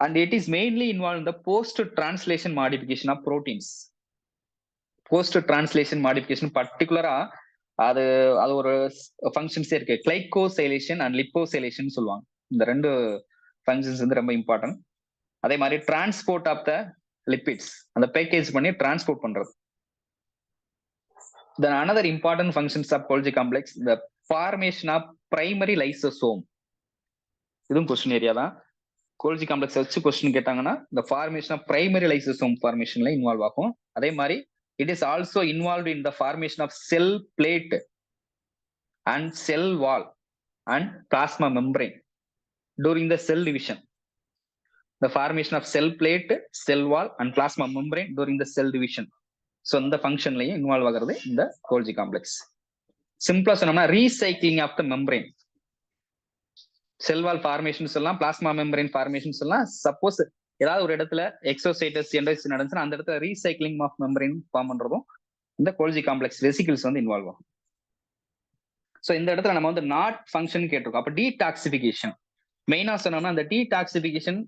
And it is mainly involve in the post translation modification of proteins. Post translation modification பர்டிகுலரா அது ஒரு ஃபங்க்ஷன்ஸே இருக்கு. கிளைகோசைலேஷன் அண்ட் லிப்போசைலேஷன் சொல்லுவாங்க. இந்த 2 ஃபங்க்ஷன்ஸ் வந்து ரொம்ப இம்பார்ட்டன்ட். அதே மாதிரி டிரான்ஸ்போர்ட் ஆஃப் த லிப்பிட்ஸ், அந்த பேக்கேஜ் பண்ணி டிரான்ஸ்போர்ட் பண்றது. Then another important functions of Golgi complex, the formation of primary lysosome. இதுவும் கொஸ்டின் ஏரியா தான். கோல்ஜி காம்ப்ளெக்ஸ் வச்சு கொஸ்டின் கேட்டாங்கன்னா the formation of primary lysosome formationல இன்வால்வ் ஆகும். அதே மாதிரி it is also involved in the formation of cell plate and cell wall and plasma membrane during the cell division. The formation of cell plate, cell wall and plasma membrane during the cell division. So இந்த ஃபங்க்ஷன்லையும் இன்வால்வ் ஆகிறது இந்த கோல்ஜி காம்ப்ளெக்ஸ். சிம்பிளா சொன்னோம்னா recycling of the membrane. Cell wall formations எல்லாம், பிளாஸ்மா மெம்பரேன் ஃபார்மேஷன்ஸ் எல்லாம் சப்போஸ் ஏதாவது ஒரு இடத்துல எக்ஸோசைட்டஸ் ஜெனரேஷன் நடந்துச்சுன்னா அந்த இடத்துல ரீசைக்ளிங் ஆஃப் மெம்பரேன் ஃபார்ம் பண்றதும் இந்த கோல்ஜி காம்ப்ளெக்ஸ் வெசிகிள்ஸ் வந்து இன்வால்வ் ஆகும். ஸோ இந்த இடத்துல நம்ம வந்து நாட் ஃபங்க்ஷன் கேட்டிருக்கோம். அப்போ டீடாக்சிபிகேஷன் மெயினா சொன்னோம்னா அந்த detoxification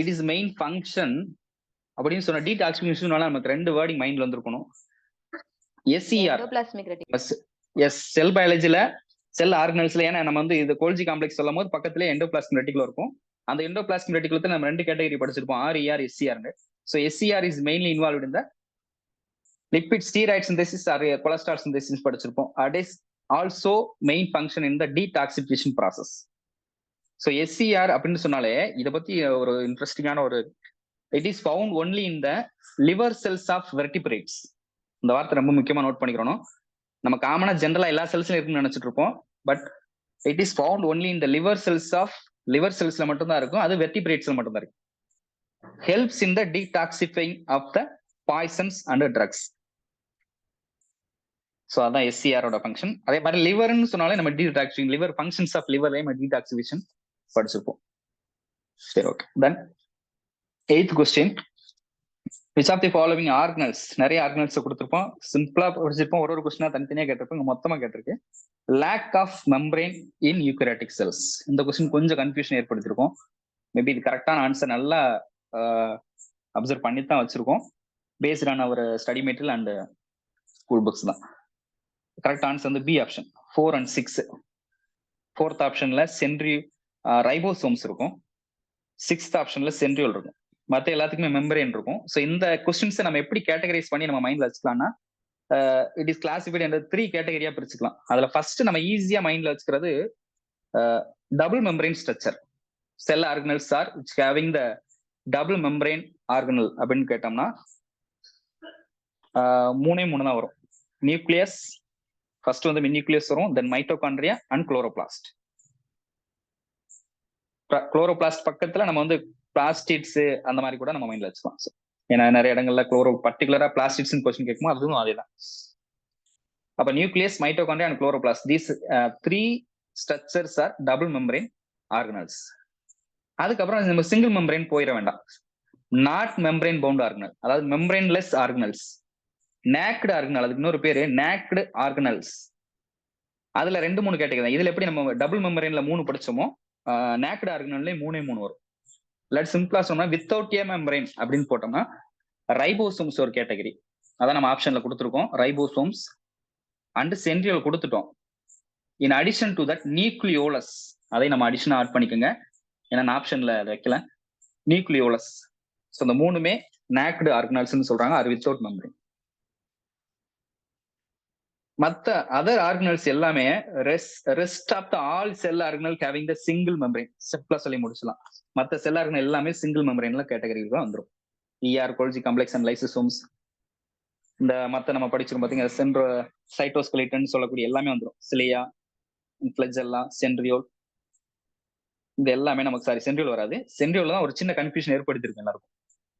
it is main function அப்படின்னு சொன்ன டீடாக்சிபிகேஷன் நமக்கு 2 வேர்டிங் மைண்ட்ல வந்துருக்கணும். SCR எஸ் செல் பயாலஜில செல் ஆர்கனல்ஸ்ல, ஏன்னா நம்ம வந்து இது கோல்ஜி காம்ப்ளெக்ஸ் சொல்லும் போது பக்கத்துல எண்டோபிளாஸ்மிக் ரெட்டிகுலம் இருக்கும். அந்த எண்டோபிளாஸ்மிக் ரெட்டிகுலத்துல நம்ம 2 கேட்டகரி படிச்சிருப்போம், RER SCR. So SCR is mainly involved இந்த lipid steroid synthesis or cholesterol synthesis படிச்சிருப்போம். It is also main function in the detoxification process. So SCR அப்படின்னு சொன்னாலே இதை பத்தி ஒரு இன்ட்ரெஸ்டிங்கான ஒரு it is found only in the liver cells of vertebrates. இந்த வார்த்தை ரொம்ப முக்கியமா நோட் பண்ணிக்கிறோம். நம்ம காமனா ஜென்ரலா எல்லா செல்ஸ்லயும் இருக்குன்னு நினைச்சிட்டு இருப்போம். But it is found only in the liver செல்ஸ்ல மட்டும்தான் இருக்கும். அது வெர்டிபிரேட்ஸ்ல மட்டும்தான் இருக்கு. Helps in the detoxifying of the poisons and drugs. So அதான் SCR-ஓட ஃபங்க்ஷன். அதே மாதிரி லிவர்னு சொன்னாலே நம்ம டீடாக்சிஃபிங் லிவர் ஃபங்க்ஷன்ஸ் ஆஃப் லிவர்லயே நம்ம டீடாக்சிஃபிகேஷன் படிச்சிருப்போம். சரி, okay. Then 8th question. Which of the following organelles, நிறைய ஆர்கனல்ஸ் கொடுத்துருப்போம், சிம்பிளா படிச்சிருப்போம், ஒரு கொஸ்டினா தனித்தனியா கேட்டிருப்போம், மொத்தமா கேட்டிருக்கு. Lack of membrane in eukaryotic cells. இந்த கொஸ்டின் கொஞ்சம் கன்ஃபியூஷன் ஏற்படுத்திருக்கோம். மேபி இது கரெக்டான ஆன்சர் நல்லா அப்சர்வ் பண்ணி தான் வச்சிருக்கோம், based on our study material and school books தான். கரெக்ட் ஆன்சர் வந்து பி ஆப்ஷன் 4 and 6. 4th ஆப்ஷன்ல ரைபோசோம்ஸ் இருக்கும், 6th ஆப்ஷன்ல சென்ட்ரியோல் இருக்கும், மற்ற எல்லாத்துக்குமே மெம்பரேன் இருக்கும். ஸோ இந்த கொஸ்டின்ஸை நம்ம எப்படி கேட்டகரைஸ் பண்ணி நம்ம மைண்ட்ல வச்சுக்கலாம்னா, இட் இஸ் கிளாசிஃபைட் என்ற 3 கேட்டகரியா பிரிச்சுக்கலாம். அதுல ஃபர்ஸ்ட் நம்ம ஈஸியா மைண்ட்ல வச்சுக்கிறது double membrane structure. Cell organelles are which having the double membrane organelle அப்படின்னு கேட்டோம்னா 3 தான் வரும். நியூக்ளியஸ் ஃபர்ஸ்ட் வந்து நியூக்ளியஸ் வரும், தென் மைட்டோகாண்ட்ரியா அண்ட் குளோரோபிளாஸ்ட். குளோரோபிளாஸ்ட் பக்கத்துல நம்ம வந்து பிளாஸ்டிட்ஸ் அந்த மாதிரி கூட நம்ம மைண்ட்ல வச்சுக்கலாம். ஏன்னா நிறைய இடங்கள்ல பர்டிகுலரா பிளாஸ்டிட்ஸ் கொஸ்டின் கேட்கும், அதுவும் அதேதான். அப்ப nucleus, mitochondria and chloroplast, these 3 structures R double membrane organelles. அதுக்கப்புறம் நம்ம சிங்கிள் மெம்பரேன் போயிட வேண்டாம். நாட் மெம்பரேன் பவுண்ட் ஆர்கனல், அதாவது மெம்பரேன்லெஸ் ஆர்கனல்ஸ். நேக்டு ஆர்கனல், அதுக்கு இன்னொரு பேரு நேக்டு ஆர்கனல்ஸ். அதுல 2-3 கேட்டகரி. இதுல எப்படி நம்ம டபுள் மெம்பரேன்ல 3 படிச்சோமோ, நேக்டு ஆர்கனல்லே 3 வரும். லெட் சிம்பிளா சொன்னா வித்தவுட் ஏ மெம்பரேன் அப்படின்னு போட்டோம்னா ரைபோசோம்ஸ் ஒரு கேட்டகரி, அதான் நம்ம ஆப்ஷன்ல கொடுத்துருக்கோம். ரைபோசோம்ஸ் அண்ட் சென்ட்ரியோல் கொடுத்துட்டோம். In addition to that nucleolus, அதை நம்ம அடிஷனா ஆட் பண்ணிக்கோங்க, ஏன்னா நான் ஆப்ஷன்ல வைக்கல. நியூக்ளியோலஸ். ஸோ இந்த 3மே நேக்டு ஆர்கனல்ஸ்னு சொல்றாங்க, அது வித்தவுட் மெம்பரேன். மற்ற அதர் ஆர்கனல்ஸ் எல்லாமே rest of the all cell organelle having the single membrane. சிம்பிளா சொல்லி முடிச்சலாம். மற்ற செல் ஆர்கனல் எல்லாமே சிங்கிள் மெம்பரேன்ல கேட்டகரியில் தான் வந்துடும். கோல்ஜி காம்ப்ளெக்ஸ் அண்ட் லைசோசோம்ஸ், இந்த மற்ற நம்ம படிச்சிருக்கோம் பாத்தீங்க, சைட்டோஸ்கெலிட்டன் சொல்லக்கூடிய எல்லாமே வந்துடும். சிலியா, ஃபிளஜெல்லா, சென்ட்ரியோல், இது எல்லாமே நமக்கு சென்ட்ரியோல் வராது. சென்ட்ரியோல் தான் ஒரு சின்ன கன்ஃபியூஷன் ஏற்படுத்திருக்கும் எல்லாருக்கும்.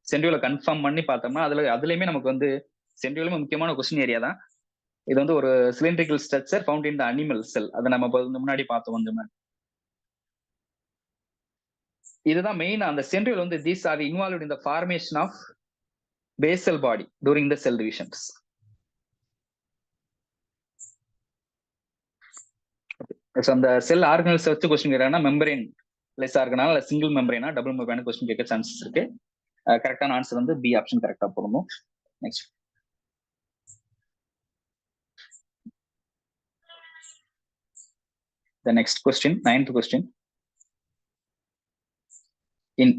சென்ட்ரியோல கன்ஃபார்ம் பண்ணி பார்த்தோம்னா அதுலயுமே நமக்கு வந்து சென்ட்ரியோலுமே முக்கியமான கொஸ்டின் ஏரியா தான். இது வந்து ஒரு cylindrical structure found in the animal செல், அதை நம்ம முன்னாடி பார்த்தோம் கொஞ்சம். இதுதான் மெயின். அந்த சென்ட்ரியோல் வந்து these are involved in the formation of basal body during the cell divisions. அந்த செல் ஆர்கனல்ஸ் வச்சு கொஸ்டின் கேட்கறாங்கன்னா மெம்பரேன் லெஸ் ஆர்கனல் இல்ல சிங்கிள் மெம்பரேனா டபுள் மெம்பரேனா கொஸ்டின் கேட்க சான்சஸ் இருக்கு. கரெக்டான ஆன்சர் வந்து பி ஆப்ஷன் கரெக்டா போடணும். Next the next question, 9th question. In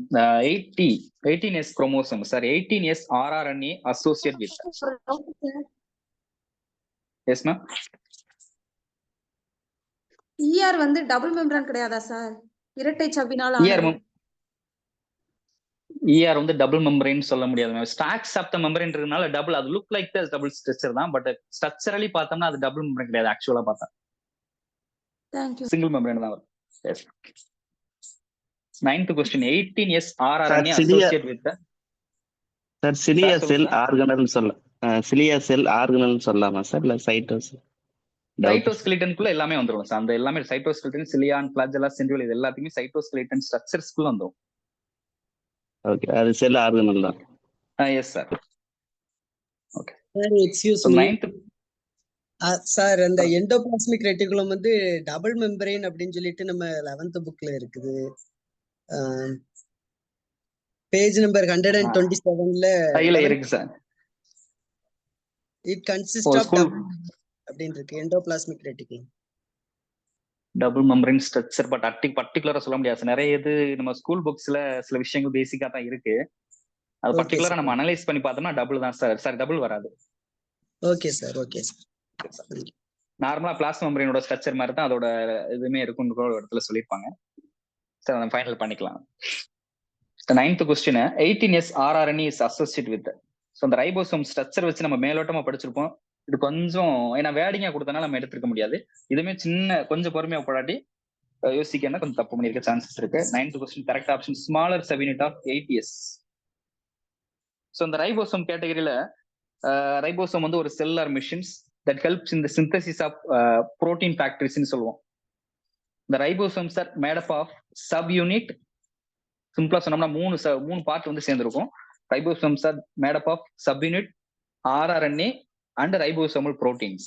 18S chromosome, 18S rRNA associated with. Yes ma'am. ER வந்து டபுள் மெம்பரேன் கிடையாதா சார்? இரட்டை சவ்வினால் ER வந்து டபுள் மெம்பரேன் சொல்ல முடியாது ma'am. Stacks of the membrane இருக்கனால டபுள், அது look like the double structure தான், பட் ஸ்ட்ரக்சரலி பார்த்தோம்னா அது டபுள் மெம்பரேன் கிடையாது. ஆக்சுவலா பார்த்தா சிங்கிள் மெம்பரேன் தான் வரும். Yes. 9th question, 18S rRNA associated with the. Sir cilia cell organelle சொல்லலாமா சார், இல்ல சைட்டோஸ்? சைட்டோஸ்கெலிட்டனுக்குள்ள எல்லாமே வந்துரும் சார். அந்த எல்லாமே சைட்டோஸ்கெலிட்டன், சிலியான், பிளாஜெல்லா, சென்ட்ரியோல் இது எல்லாத்தையுமே சைட்டோஸ்கெலிட்டன் ஸ்ட்ரக்சர்ஸ்க்குள்ள வந்துரும். ஓகே, அது செல் ஆர்கனல் தான். Yes sir. Okay. Sir excuse so me 9th sir, அந்த எண்டோபிளாஸ்மிக் ரெட்டிகுலம் வந்து டபுள் மெம்பரேன் அப்படின்னு சொல்லிட்டு நம்ம 11th புக்ல இருக்குது. பேஜ் நம்பர் 127ல கையில இருக்கு sir. It consist of school அப்படின்னு இருக்கு endoplasmic reticulum. Double membrane structure but பர்டிகுலரா சொல்ல முடியாது சார். நிறைய இது நம்ம ஸ்கூல் புக்ஸ்ல சில விஷயங்கள் பேசிக்கா தான் இருக்கு. அது Okay, பர்டிகுலரா sir. நம்ம அனலைஸ் பண்ணி பார்த்தோம்னா டபுள் தான் சார். சாரி, டபுள் வராது. Okay sir, okay sir. நார்மலா பிளாஸ்மா மெம்பரேனோட ஸ்ட்ரக்சர் மாதிரி தான் அதோட இதுவுமே இருக்கும்னு கூட ஒரு இடத்துல சொல்லியிருப்பாங்க. சார் அதை ஃபைனல் பண்ணிக்கலாம். 9th question 18S rRNA is associated with. So அந்த ரைபோசோம் ஸ்ட்ரக்சர் வச்சு நம்ம மேலோட்டமா படிச்சிருப்போம். இது கொஞ்சம் ஏன்னா வேடிங்கா கொடுத்தனால நம்ம எடுத்துக்க முடியாது. இதுவுமே சின்ன கொஞ்சம் பொறுமையா போடாட்டி யோசிக்கணும், கொஞ்சம் தப்பு பண்ணிருக்க சான்சஸ் இருக்கு. 9th question correct option smaller subunit of 80S. So இந்த ரைபோசோம் கேட்டகரியில ரைபோசோம் வந்து ஒரு cellular machines that helps in the synthesis of protein ஃபேக்டரிஸ்ன்னு சொல்லுவோம். இந்த ribosomes are made up of sub unit. சிம்பிளா சொன்னோம்னா மூணு பார்ட் வந்து சேர்ந்துருக்கும். Ribosomes are made up of sub unit, rRNA and ribosomal proteins.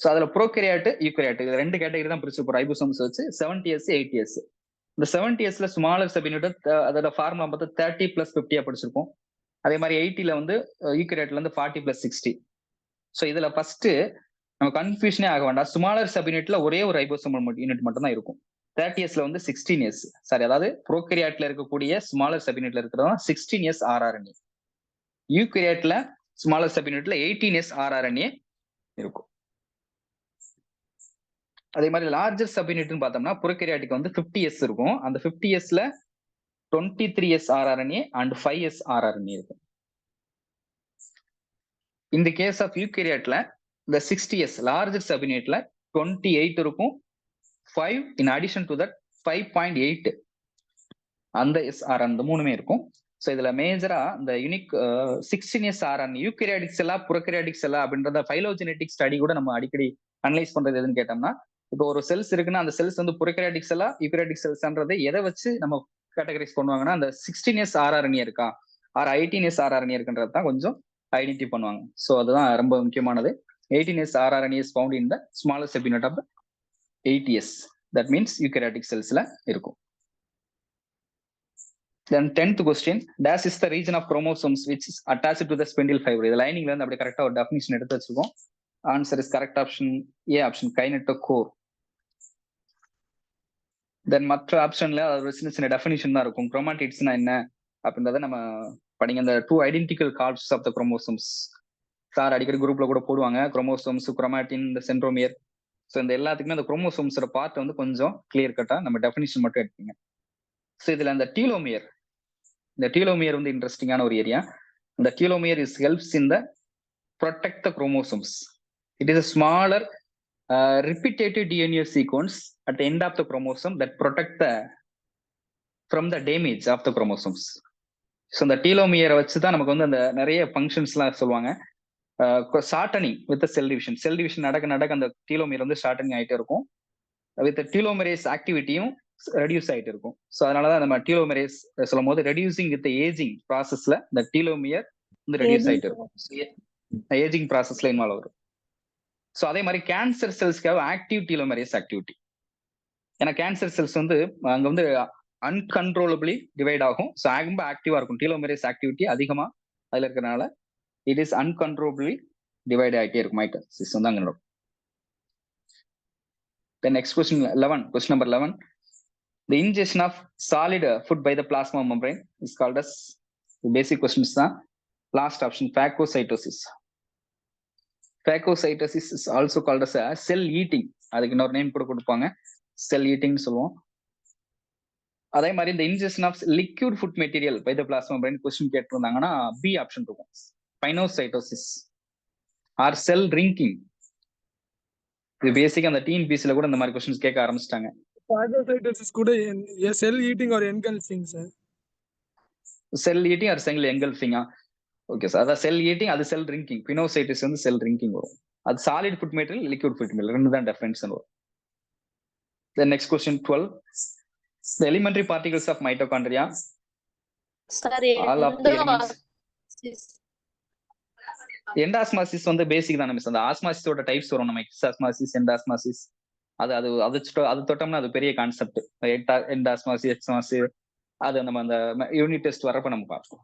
So அதுல ப்ரோகேரியாட், யூகேரியாட் இது 2 கேட்டகரி தான் பிரிச்சிருப்போம் ரைபோசோம்ஸ் வச்சு. 70S 80S. இந்த 70Sல ஸ்மாலர் சப்யூனிட் அதோட ஃபார்முலா பார்த்து 30+50 படிச்சிருப்போம். அதே மாதிரி 80ல வந்து யூகேரியாட்ல இருந்து 40+60. ஸோ இதுல ஃபர்ஸ்ட் நம்ம கன்ஃபியூஷனே ஆக வேண்டாம். ஸ்மாலர் சப்யூனிட்ல ஒரே ஒரு ரைபோசோமல் யூனிட் மட்டும் தான் இருக்கும். 30Sல வந்து 16S, சாரி, அதாவது ப்ரோகேரியாட்ல இருக்கக்கூடிய ஸ்மாலர் சப்யூனிட்ல இருக்கிறதா 16S rRNA. யூகேரியாட்ல ஸ்மாலர் சப்யூனிட்ல 18S rRNA இருக்கும். அதே மாதிரி லார்ஜர் சப்யூனிட்னு பார்த்தோம்னா ப்ரோகேரியாட்டிக் வந்து 50S இருக்கும். அந்த 50Sல 23S rRNA and 5S rRNA இருக்கும். இந்த கேஸ் ஆஃப் யூகேரியாட்ல இந்த 60S லார்ஜர் சப்யூனிட்ல 28 இருக்கும். 5 இன் அடிஷன் டு தட் 5.8 அந்த SR அந்த மூணுமே இருக்கும். ஸோ இதுல மேஜரா இந்த யூனிக் 16S rRNA யூகேரியாட்டிக் செல்லா ப்ரோகேரியாட்டிக் செல்லா அப்படின்றத பைலோஜெனடிக் ஸ்டடி கூட நம்ம அடிக்கடி அனலைஸ் பண்றது எதுன்னு கேட்டோம்னா, இப்போ ஒரு செல்ஸ் இருக்குன்னா அந்த செல்ஸ் வந்து ப்ரோகேரியாட்டிக் செல்லா யூகேரியாட்டிக் செல்ஸ்ன்றதை எதை வச்சு நம்ம கேட்டகரைஸ் பண்ணுவாங்கன்னா அந்த 16S rRNA இருக்கா ஆர் 18S rRNA இருக்குன்றது தான் கொஞ்சம் ஐடென்டிஃபை பண்ணுவாங்க. ஸோ அதுதான் ரொம்ப முக்கியமானது. 18S rRNA is found in the smaller subunit of the 80S. That means eukaryotic cellsல இருக்கும். Then 10th question, dash is the region of chromosomes which is attached to the spindle fiber. இது லைனிங்ல இருந்து அப்படியே கரெக்டா ஒரு டெஃபினிஷன் எடுத்து வச்சிருக்கோம். Answer is correct option A option kinetochore. தென் மற்ற ஆப்ஷன்ல ஒரு சின்ன டெஃபினிஷன் தான் இருக்கும். குரோமாட்டிட்ஸ்னா என்ன அப்படின்றத நம்ம படிங்க. அந்த 2 identical corps of the chromosomes sir அடிக்கடி குரூப்ல கூட போடுவாங்க. குரோமோசோம்ஸ், குரோமாட்டின், இந்த சென்ட்ரோமியர். ஸோ இந்த எல்லாத்துக்குமே அந்த குரோமோசோம்ஸோட பார்ட் வந்து கொஞ்சம் கிளியர் கட்டா நம்ம டெஃபினிஷன் மட்டும் எடுத்துங்க. ஸோ இதுல அந்த டீலோமியர், இந்த டீலோமியர் வந்து இன்ட்ரெஸ்டிங்கான ஒரு ஏரியா. இந்த telomere is helps in the protect the chromosomes. It is a smaller repetitive DNA sequence at the end of the chromosome that protect from the damage of the chromosomes. So இந்த டீலோமியரை வச்சு தான் நமக்கு வந்து அந்த நிறைய ஃபங்க்ஷன்ஸ்லாம் சொல்லுவாங்க. ஷார்டனிங் வித் செல் டிவிஷன் நடக்க அந்த டீலோமியர் வந்து ஷார்டனிங் ஆகிட்டே இருக்கும். வித் டீலோமரேஸ் ஆக்டிவிட்டியும் ரெடியூஸ் ஆகிட்டு இருக்கும். ஸோ அதனாலதான் நம்ம டீலோமரேஸ் சொல்லும் போது ரெடியூசிங் வித் ஏஜிங் ப்ராசஸ்ல இந்த டீலோமியர் வந்து ரெடியூஸ் ஆகிட்டு இருக்கும். ஏஜிங் ப்ராசஸ்ல இன்வால்வ் ஆகும். ஸோ அதே மாதிரி கேன்சர் செல்ஸ்க்காக ஆக்டிவ் டீலோமரேஸ் ஆக்டிவிட்டி. ஏன்னா கேன்சர் செல்ஸ் வந்து அங்க வந்து அன்கன்ட்ரோலபிளி டிவைட் ஆகும். ஸோ ரொம்ப ஆக்டிவா இருக்கும். டீலோமரேஸ் ஆக்டிவிட்டி அதிகமா அதுல இருக்கிறனால இட் இஸ் அன்கன்ட்ரோலபிளி டிவைட் ஆகிட்டே இருக்கும். மைட்டோசிஸ் வந்து அங்க நடக்கும். Then next question 11, question number 11. The ingestion of solid food by the plasma membrane is called as, basic questions தான். Last option phagocytosis. Phagocytosis is also called as a cell eating. அதுக்கு இன்னொரு நேம் கூட கொடுப்பாங்க, செல் ஈட்டிங் சொல்லுவோம். அதே மாதிரி இந்த injection of liquid food material by the plasma membrane question கேட்டிருந்தாங்கன்னா பி ஆப்ஷன் இருக்கும், ஸ்பைனோசைட்டோசிஸ் ஆர் செல் ட்ரிங்கிங். இது பேசிக் அந்த டிஎன்பிசில கூட இந்த மாதிரி क्वेश्चंस கேட்க ஆரம்பிச்சிட்டாங்க. phagocytosis கூட cell eating or engulfing sir. Cell eating or cell என்கல்ஃபிங்கா? ஓகே சார், அதான் செல் ஈட்டிங், அது செல் ட்ரிங்கிங். பினோசைட்டிஸ் வந்து செல் ட்ரிங்கிங் வரும். அது solid food material, liquid food material ரெண்டு தான் டிஃபரன்ஸ் வரும். The next question 12. The elementary particles of mitochondria, all of the elements. எண்டாஸ்மாசிஸ் வந்து பேசிக் தான் மிஸ். அந்த ஆஸ்மாசிஸோட டைப்ஸ் வரும் நம்ம, எக்ஸாஸ்மாசிஸ், எண்டாஸ்மாசிஸ். அது தொட்டோம்னா அது பெரிய கான்செப்ட். எண்டாஸ்மாசிஸ், எக்ஸாஸ்மாசிஸ், அது நம்ம அந்த யூனிட் டெஸ்ட் வரப்ப நம்ம பார்ப்போம்.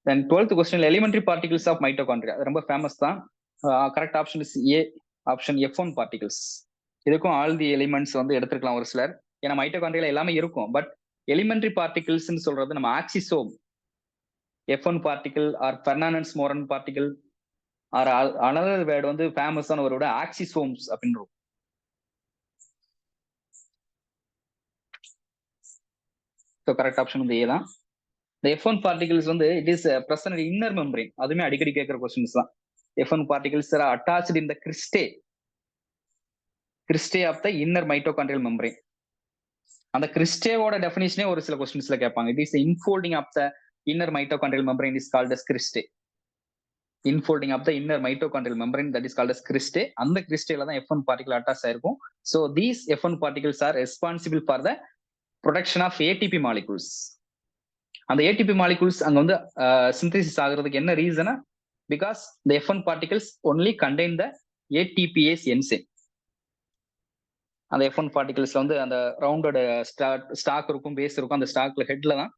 Then 12th question, elementary particles of mitochondria, ரொம்ப ஃபேமஸ் தான். Correct option is A option, F1 particles. இதுக்கும் ஆல் தி எலிமெண்ட்ஸ் வந்து எடுத்துக்கலாம் ஒரு சிலர். ஏன்னா மைட்டோகாண்ட்ரியால எல்லாமே இருக்கும், பட் எலிமெண்டரி பார்ட்டிகிள்ஸ்ன்னு சொல்றது நம்ம oxysome, F1 particle or Fernandez Moran particle or another word வந்து ஃபேமஸான ஒரு வேர்டு ஆக்சிசோம்ஸ் அப்படின்னு. ஸோ கரெக்ட் ஆப்ஷன் வந்து ஏ தான். இந்த F1 பார்ட்டிகிள்ஸ் வந்து it is present inner membrane. அதுவுமே அடிக்கடி கேட்கிற கொஸ்டின்ஸ் தான். F1 particles are attached in the cristae of the inner mitochondrial membrane. அந்த கிறிஸ்டேவோட டெஃபினிஷனே ஒரு சில கொஸ்டின்ஸ்ல கேட்பாங்க. It is infolding of the inner mitochondrial membrane is called as cristae. Infolding of the inner mitochondrial membrane that is called as cristae. அந்த கிறிஸ்டேல தான் F1 பார்ட்டிகல் அட்டாச் ஆயிருக்கும். So these F1 particles are responsible for the production of ATP molecules. அந்த ATP molecules அங்க வந்து சிந்தசிஸ் ஆகுறதுக்கு என்ன ரீசனா? Because the F1 particles only contain the ATPase enzyme. அந்த F1 particlesல வந்து அந்த ரவுண்டோட ஸ்டாக் இருக்கும், பேஸ் இருக்கும். அந்த ஸ்டாக்ல ஹெட்ல தான்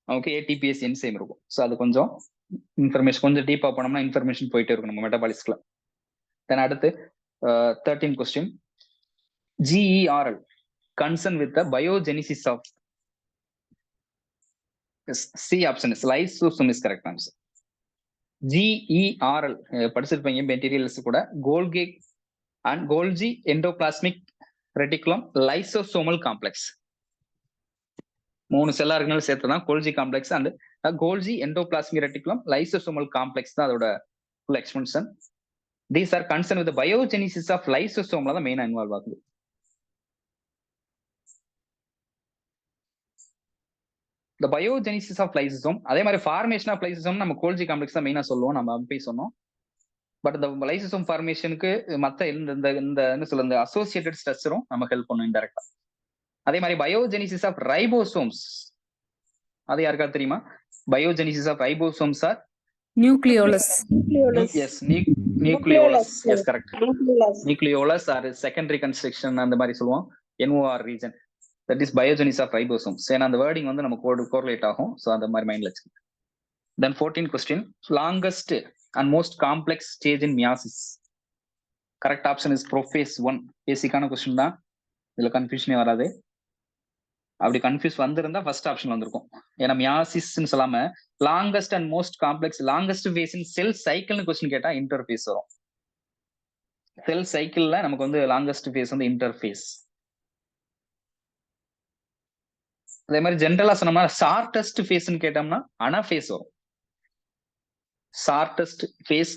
நமக்கு ATPase enzyme இருக்கும். ஸோ அது கொஞ்சம் இன்ஃபர்மேஷன் கொஞ்சம் டீப்பா போனோம்னா இன்ஃபர்மேஷன் போயிட்டே இருக்கும் நம்ம மெட்டபாலிஸ்ட்ல. தென் அடுத்து 13 question. GERL concern with the biogenesis of C option is lysosome is correct answer. GERL படிச்சிருப்பீங்க மெட்டீரியல்ஸ் கூட. Golgi and Golgi endoplasmic reticulum lysosomal complex. 3 செல்லா இருக்கனால சேர்த்துதான் Golgi complex and Golgi endoplasmic reticulum lysosomal complex தான் அதோட full expansion. These are concern with biogenesis of லைசோசோம்ல தான் மெயினா இன்வால்வ் ஆகுது. இந்த பயோஜெனிசிஸ் ஆஃப் லைசோசோம், அதே மாதிரி ஃபார்மேஷன் ஆஃப் லைசோசோம் நம்ம கோல்ஜி காம்ப்ளெக்ஸ் தான் மெயினா சொல்லுவோம், நம்ம போய் சொன்னோம். பட் இந்த லைசோசோம் ஃபார்மேஷனுக்கு மற்ற இந்த என்ன சொல்ல இந்த அசோசியேட்டட் ஸ்ட்ரக்சரும் நம்ம ஹெல்ப் பண்ணும் இன்டெரக்டா. அதே மாதிரி பயோஜெனிசிஸ் ஆஃப் ரைபோசோம்ஸ், அது யாருக்காவது தெரியுமா? Biogenesis of ribosomes are nucleolus. Yes, nucleolus. Yes correct. Nucleolus are secondary construction அந்த மாதிரி சொல்லுவோம். NOR region, that is biogenesis of ribosomes. ஏன்னா அந்த வேர்டிங் வந்து நம்ம கோரிலேட் ஆகும். ஸோ அந்த மாதிரி மைண்ட்ல வச்சுக்கோங்க. Then 14 question, longest and most complex stage in meiosis. Correct option is prophase 1. பேசிக்கான கொஸ்டின் தான், இதுல கன்ஃபியூஷனே வராது. அப்படி கன்ஃபியூஸ் வந்திருந்தா ஃபர்ஸ்ட் ஆப்ஷன் வந்திருக்கும். ஏன்னா மியாசிஸ்ன்னு சொல்லாம longest and most complex, longest phase in cell சைக்கிள்னு கொஸ்டின் கேட்டா இன்டர்ஃபேஸ் வரும். செல் சைக்கிள்ல நமக்கு வந்து லாங்கஸ்ட் ஃபேஸ் வந்து இன்டர்ஃபேஸ். அதே மாதிரி ஜென்ரலா சொன்னோம்னா ஷார்டஸ்ட் ஃபேஸ்ன்னு கேட்டோம்னா அனாஃபேஸ் வரும். Shortest phase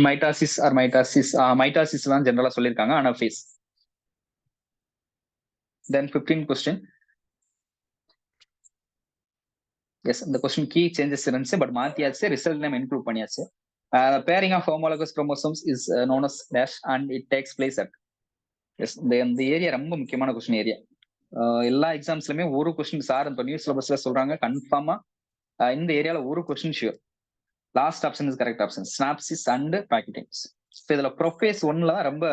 mitosis are mitosis தான் ஜென்ரலா சொல்லியிருக்காங்க, அனாஃபேஸ். Then 15 question. எஸ், இந்த கொஸ்டின் கீ சேஞ்சஸ் இருந்துச்சு, பட் மாத்தியாச்சு, ரிசல்ட் நேம் இன்க்ளூட் பண்ணியாச்சு. Pairing of homologous chromosomes is known as dash and it takes place at. Yes, இந்த ஏரியா ரொம்ப முக்கியமான கொஸ்டின் ஏரியா. எல்லா எக்ஸாம்ஸ்லயுமே ஒரு கொஸ்டின் சார் இப்போ நியூ சிலபஸ்ல சொல்றாங்க, கன்ஃபார்மா இந்த ஏரியால ஒரு question sure. Last option is correct option, synapsis and பாக்கெட்டிங்ஸ். இதுல ப்ரொஃபேஸ் 1ல தான் ரொம்ப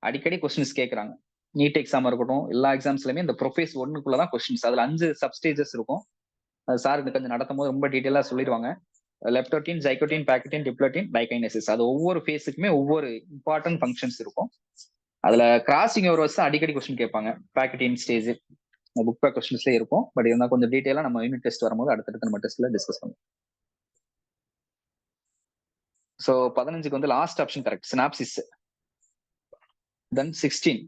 அடிக்கடி கொஸ்டின்ஸ் கேட்கறாங்க. நீட் எக்ஸாம் இருக்கட்டும், எல்லா எக்ஸாம்ஸ்லயுமே இந்த ப்ரொஃபேஸ் 1க்குள்ளதான் கொஸ்டின்ஸ். அதுல 5 சப்ஸ்டேஜஸ் இருக்கும். அது சார் இந்த கொஞ்சம் நடத்தும் போது ரொம்ப டீட்டெயிலா சொல்லிடுவாங்க. லெப்டோட்டின், ஜைகோட்டின், பாக்கெட்டின், டிப்ளோட்டின், டைகைனசிஸ், அது ஒவ்வொரு ஃபேஸுக்குமே ஒவ்வொரு இம்பார்ட்டன்ட் ஃபங்க்ஷன்ஸ் இருக்கும். அதுல கிராசிங் ஓவர் வச்சு அடிக்கடி கொஸ்டின் கேட்பாங்க. பாக்கெட்டின் ஸ்டேஜ் புக் பேக் கொஸ்டின்ஸ்ல இருக்கும். பட் இருந்தா கொஞ்சம் டீட்டெயிலா நம்ம யூனிட் டெஸ்ட் வரும்போது அடுத்தடுத்து நம்ம டெஸ்ட்ல டிஸ்கஸ் பண்ணுவோம். ஸோ 15க்கு வந்து last option correct, synopsis. Then 16.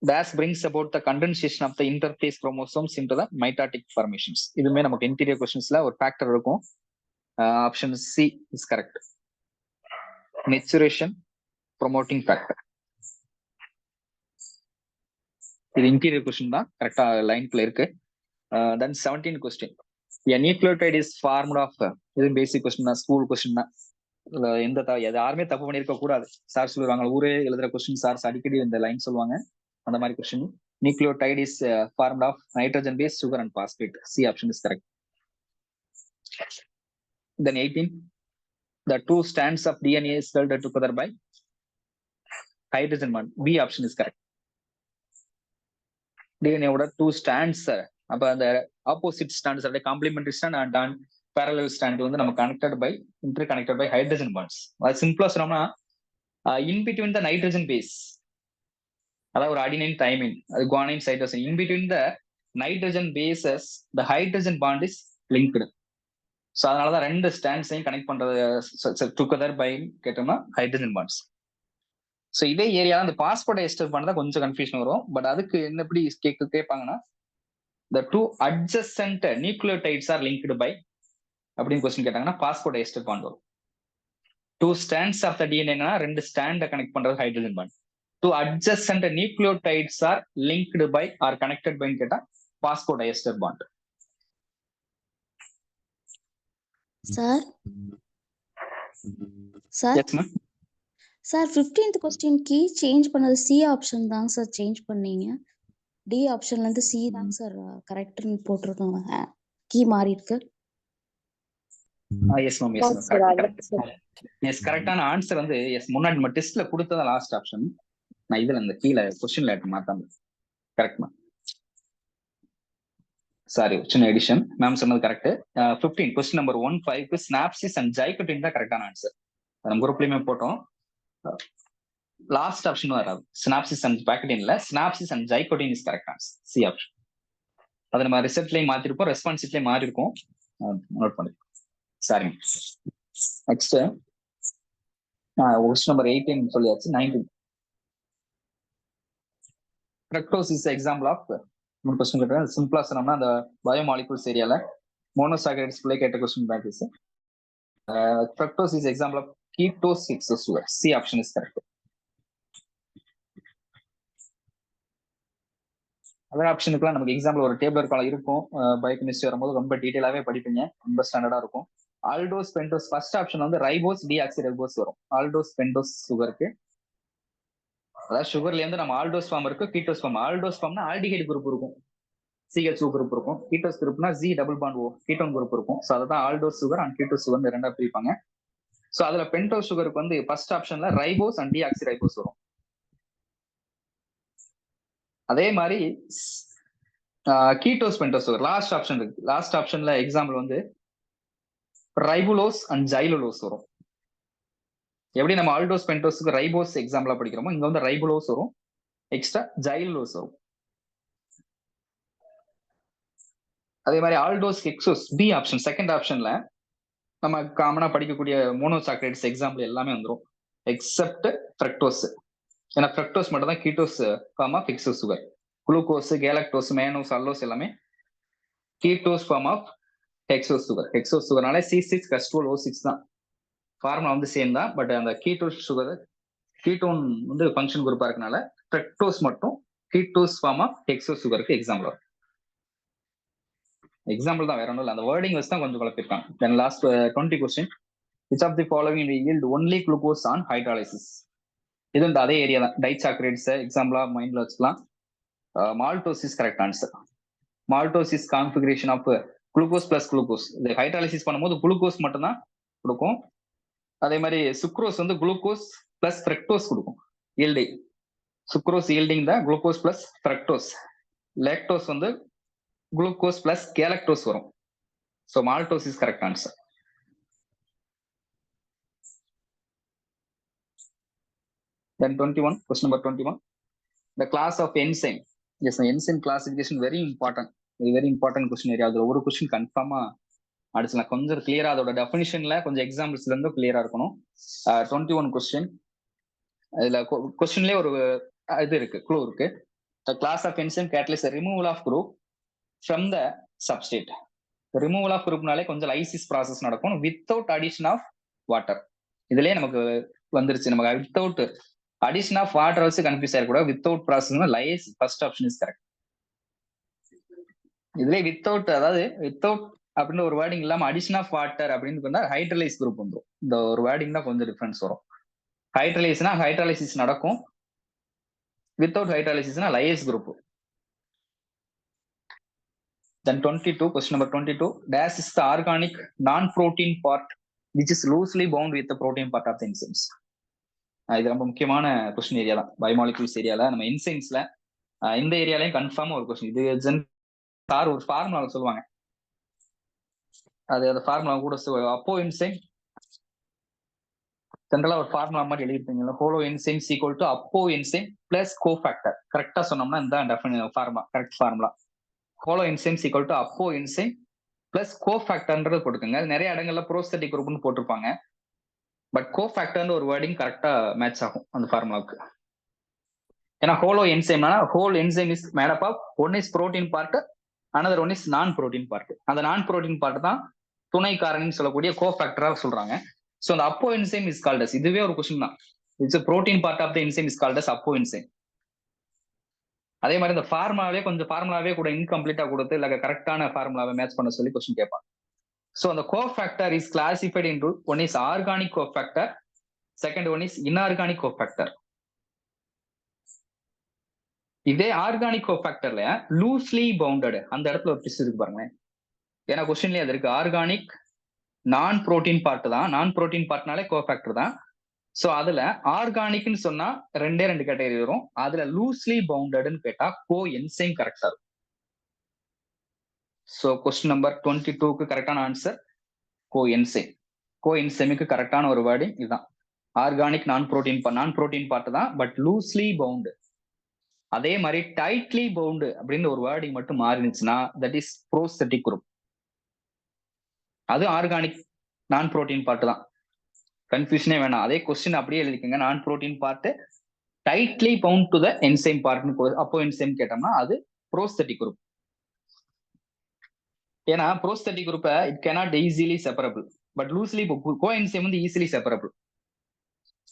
That brings about the condensation of the interphase chromosomes into the mitotic formations. இதுமே நமக்கு இன்டீரியர் கொஸ்டின்ஸ்ல ஒரு ஃபேக்டர் இருக்கும். Option C is correct, maturation promoting factor. இது இன்டீரியர் கொஸ்டின் தான், கரெக்டா லைன்குள்ள இருக்கு. Then 17 question. A nucleotide is formed of இது பேசிக் கொஸ்டின் தான், ஸ்கூல் கொஸ்டின் தான். எந்த யாருமே தப்பு பண்ணியிருக்க கூடாது. சார் சொல்லுவாங்க ஊரே எழுதுற கொஸ்டின் சார் அடிக்கடி இந்த லைன் சொல்லுவாங்க. அந்த மாதிரி question. Nucleotide is formed of nitrogen base, sugar and phosphate. C option is correct. Then 18. The two strands of DNA is held together by hydrogen bond. B option is correct. DNA ஓட two strands, அப்ப அந்த opposite strands are complementary strand and parallel strand வந்து நம்ம interconnected by hydrogen bonds. அது சிம்பிளா சொன்னோம்னா in between the nitrogen base, அதாவது ஒரு அடினைன் தைமின், அது guanine cytosine, in between the nitrogen bases the hydrogen bond is linked. So அதனாலதான் ரெண்டு ஸ்டாண்ட்ஸையும் கனெக்ட் பண்றது டுகெதர் பை கேட்டோம்னா ஹைட்ரஜன் பாண்ட்ஸ். ஸோ இதே ஏரியா அந்த பாஸ்போர்ட் எஸ்டர் பண்ணா கொஞ்சம் கன்ஃபியூஷன் வரும். பட் அதுக்கு என்ன எப்படி கேட்பாங்கன்னா the two adjacent nucleotides are linked by அப்படின்னு கொஸ்டின் கேட்டாங்கன்னா பாஸ்போர்ட் எஸ்டர் பாண்ட் வரும். டூ ஸ்டாண்ட்ஸ் ஆஃப் த டிஎன்ஏனா ரெண்டு ஸ்டாண்டை கனெக்ட் பண்றது hydrogen bond. Two adjacent nucleotides are linked by or connected by கேட்டா phosphodiester bond. Sir sir 15th question key change பண்ணது சி ஆப்ஷன் தாங்க சார் சேஞ்ச் பண்ணீங்க. டி ஆப்ஷன்ல இருந்து சி தாங்க சார் கரெக்ட்னு போட்டுருக்கோம். கீ மாறி இருக்கு. எஸ் மேம், எஸ் கரெக்டான ஆன்சர் வந்து எஸ் முன்னாடி நம்ம டெஸ்ட்ல கொடுத்தத லாஸ்ட் ஆப்ஷன். நான் இதுல இந்த கீழே கொஸ்டின்ல மாத்தாம கரெக்ட் மேம். சாரி, சின்ன எடிஷன். மேம் சொன்னது correct. 15 question number 15 synapsis and zygotene தான் கரெக்டான ஆன்சர். நம்ம குரூப்லயுமே போட்டோம். லாஸ்ட் ஆப்ஷன் வராது. ஸ்னாப்சிஸ் அண்ட் பாக்கெட்டின்ல synapsis and zygotene is correct answer, C option. அதை நம்ம ரிசல்ட்லயும் மாத்திருப்போம், ரெஸ்பான்சிவ்லயும் மாறி இருக்கும், நோட் பண்ணிருக்கோம். சாரி. நெக்ஸ்ட் கொஸ்டின் நம்பர் 18 சொல்லியாச்சு. 19 fructose is example of question கேட்டேன். சிம்பிளா சொன்னோம்னா அந்த பயோமாலிகுல்ஸ் ஏரியால மோனோசாக்கரைட்ஸ்குள்ளே கேட்ட question practice. Fructose is example of ketose hexose sugar. C option is correct. Other ஆப்ஷனுக்குலாம் நமக்கு எக்ஸாம்பிள் ஒரு டேபிள் இருக்கும். பயோகெமிஸ்ட்ரி வரும்போது ரொம்ப டீடைலாவே படிப்பீங்க, ரொம்ப ஸ்டாண்டர்டா இருக்கும். ஆல்டோஸ் பென்டோஸ் ஃபர்ஸ்ட் ஆப்ஷன் வந்து ரைபோஸ் டிஆக்சிரைபோஸ் வரும். ஆல்டோஸ் பென்டோஸ் சுகருக்கு, அதாவது சுகர்ல இருந்து நம்ம ஆல்டோஸ் ஃபார்ம் இருக்கு, கீட்டோஸ் ஃபார்ம். ஆல்டோஸ் ஃபார்ம்னா ஆல்டிஹைட் குரூப் இருக்கும், CH2 குரூப் இருக்கும். கீட்டோஸ் குரூப்னா Z double bond O ketone group இருக்கும். ஸோ அதான் aldose sugar and ketose sugar ரெண்டா பிரிப்பாங்க. ஸோ அதுல பென்டோஸ் சுகருக்கு வந்து ஃபர்ஸ்ட் ஆப்ஷன்ல ரைபோஸ் அண்ட் டிஆக்சிரைபோஸ் வரும். அதே மாதிரி ketose pentose sugar last option இருக்கு. லாஸ்ட் ஆப்ஷன்ல எக்ஸாம்பிள் வந்து ரைபுலோஸ் அண்ட் ஜைலுலோஸ் வரும். எப்படி நம்ம ஆல்டோஸ் பென்டோஸ்க்கு ரைபோஸ் எக்ஸாம்பிளா படிக்கிறோமோ இங்க வந்து ரைபுலோஸ் வரும், எக்ஸ்ட்ரா ஜைலுலோஸ் வரும். அதே மாதிரி ஆல்டோஸ் ஹெக்ஸோஸ் பி ஆப்ஷன் செகண்ட் ஆப்ஷன்ல நம்ம காமனா படிக்கக்கூடிய மோனோசாக்கரைட்ஸ் எக்ஸாம்பிள் எல்லாமே வந்துடும் எக்ஸப்ட் ஃப்ரக்டோஸ். ஏன்னா ஃப்ரக்டோஸ் மட்டும் தான் ketose form of hexose sugar. Glucose, galactose, mannose, allose எல்லாமே ketose form of hexose sugar. Hexose சுகர்னால C6H12O6 தான் ஃபார்முலா வந்து சேம் தான். பட் அந்த கீட்டோஸ் சுகர் கீட்டோன் வந்து ஃபங்க்ஷன் குரூப்பா இருக்கனால ஃப்ரக்டோஸ் மட்டும் கீட்டோஸ் ஃபார்ம் ஆஃப் ஹெக்ஸோஸ் சுகருக்கு எக்ஸாம்பிள் வரும். எக்ஸாம்பிள் தான், வேற ஒன்றும் இல்லை. அந்த வேர்டிங் வச்சு தான் கொஞ்சம் குழப்பிருக்காங்க. Then last 20 question. Which of the following will yield only glucose on hydrolysis? இது வந்து அதே ஏரியா தான். டைசாக்கரைட்ஸ் எக்ஸாம்பிளா மைண்ட்ல வச்சுக்கலாம். Maltose is correct answer. Maltose is configuration of glucose plus glucose. இது ஹைட்ராலிசிஸ் பண்ணும்போது குளுக்கோஸ் மட்டும் தான் கொடுக்கும். அதே மாதிரி சுக்ரோஸ் வந்து குளுக்கோஸ் பிளஸ் ஃப்ரக்டோஸ் கொடுக்கும். ஈல்டிங் சுக்ரோஸ் ஈல்டிங் தான் குளுக்கோஸ் பிளஸ் ஃப்ரக்டோஸ். லாக்டோஸ் வந்து குளுக்கோஸ் பிளஸ் கேலக்டோஸ் வரும். So maltose is correct answer. Then 21, question number 21. The class of enzyme. Yes, enzyme classification very important. Very important question area. அதுல ஒரு கொஸ்டின் கன்ஃபார்மா அடிச்சலாம். கொஞ்சம் கிளியரா அதோட டெஃபினிஷன்ல கொஞ்சம் எக்ஸாம்பிள்ஸ்ல இருந்து கிளியரா இருக்கணும். 21 கொஸ்டின். இதுல கொஸ்டின்லயே ஒரு இது இருக்கு, க்ளூ இருக்கு. The class of enzyme catalyze removal of group from the substrate. Removal of குரூப்னாலே கொஞ்சம் லைசிஸ் ப்ராசஸ் நடக்கும் வித்தவுட் அடிஷன் ஆஃப் வாட்டர். இதுலயே நமக்கு வந்துருச்சு. நமக்கு வித்தவுட் அடிஷன் ஆஃப் வாட்டர் வச்சு கன்ஃபியூஸ் ஆயிடக்கூடாது. Without process lyase first option is correct. இதுலயே வித்தவுட், அதாவது வித்தவுட் அப்படின்னு ஒரு வேர்டிங் இல்லாம அடிஷன் ஆஃப் வாட்டர் அப்படின்னு பண்ணா ஹைட்ரலைஸ் குரூப் வந்துடும். இந்த ஒரு வேர்டிங் தான் கொஞ்சம் டிஃபரன்ஸ் வரும். ஹைட்ரலைஸ்னா ஹைட்ராலிசிஸ் நடக்கும், வித்தவுட் ஹைட்ராலிசிஸ்னா lyase group. Then 22, question number 22. Dash is the organic non-protein part which is loosely bound with the protein part of the enzymes. இது ரொம்ப முக்கியமான கொஸ்டின் ஏரியா தான் பயோமாலிகுல்ஸ் ஏரியால. நம்ம என்சைம்ஸ்ல இந்த ஏரியாலையும் கன்ஃபார்மா ஒரு கொஸ்டின். இது சார் ஒரு ஃபார்முலா சொல்லுவாங்க, அது அந்த ஃபார்முலா கூட அப்போ என்சைம் ஜென்ரலா ஒரு ஃபார்முலா மாதிரி எழுதிருப்பீங்களா, ஹோலோ என்சைம் ஈக்குவல் டு அப்போ என்சைம் பிளஸ் கோஃபேக்டர். கரெக்டா சொன்னோம்னா இந்த formula correct formula. Hollow enzymes equal to அப்போ என்சைம் பிளஸ் கோஃபேக்டர்ன்றது போட்டுக்கோங்க. நிறைய இடங்கள்ல ப்ரோஸ்தட்டிக் குரூப்னு போட்டிருப்பாங்க, பட் கோஃபேக்டர்ன்ற ஒரு வேர்டிங் கரெக்டா மேட்ச் ஆகும் அந்த ஃபார்முலாவுக்கு. ஏன்னா ஹோலோ என்சைம்னா whole enzyme is made up of one is protein part, another one is non protein part. அந்த நான் புரோட்டீன் பார்ட் தான் துணை காரணின்னு சொல்லக்கூடிய கோஃபேக்டரா சொல்றாங்க. ஸோ அந்த அப்போ என்சைம் இஸ் கால்ட் அஸ், இதுவே ஒரு கொஸ்டின் தான். Its protein part of the enzyme is called as apo enzyme. அதே மாதிரி இந்த ஃபார்முலாவே கொஞ்சம் ஃபார்முலாவே கூட இன்கம்ப்ளீட்டா கொடுத்து இல்ல கரெக்டான ஃபார்முலாவை மேட்ச் பண்ண சொல்லி கொஸ்டின் கேட்பாங்க. ஸோ அந்த cofactor is classified into one is organic cofactor, second one is inorganic cofactor. இதே ஆர்கானிக் கோஃபேக்டர்ல லூஸ்லி பவுண்டட் அந்த இடத்துல ஒரு ட்விஸ்ட் இருக்கு பாருங்க. ஏன்னா கொஸ்டின்லயே அது இருக்கு, ஆர்கானிக் நான் புரோட்டீன் பார்ட் தான், நான் புரோட்டீன் பார்ட்னாலே கோஃபேக்டர் தான். ஸோ அதுல ஆர்கானிக்னு சொன்னா ரெண்டே கேட்டகரி வரும், அதுல லூஸ்லி பவுண்டட்னு கேட்டா கோ என்சைம் கரெக்டா இருக்கும். ஸோ கொஸ்டின் நம்பர் 22க்கு கரெக்டான ஆன்சர் கோ என்சைம். கோ என்சைமுக்கு கரெக்டான ஒரு வேர்டிங் இதுதான். ஆர்கானிக் நான் புரோட்டீன் பார்ட் தான், பட் லூஸ்லி பவுண்டு. அதே மாதிரி டைட்லி பவுண்டு அப்படின்னு ஒரு வேர்டிங் மட்டும் மாறினுச்சுன்னா தட் இஸ் ப்ரோஸ்தட்டிக் குரூப். அது ஆர்கானிக் நான் புரோட்டீன் பார்ட் தான், கன்ஃபியூஷனே வேணாம். அதே கொஸ்டின் அப்படியே எழுதிக்கங்க, non protein part tightly bound to the enzyme பார்ட்னு அப்போ என்சைம் கேட்டோம்னா அது ப்ரோஸ்தட்டிக் குரூப். ஏன்னா ப்ரோஸ்தட்டிக் குரூப்பை it cannot easily separable, but loosely coenzyme வந்து ஈஸிலி செப்பரபிள்.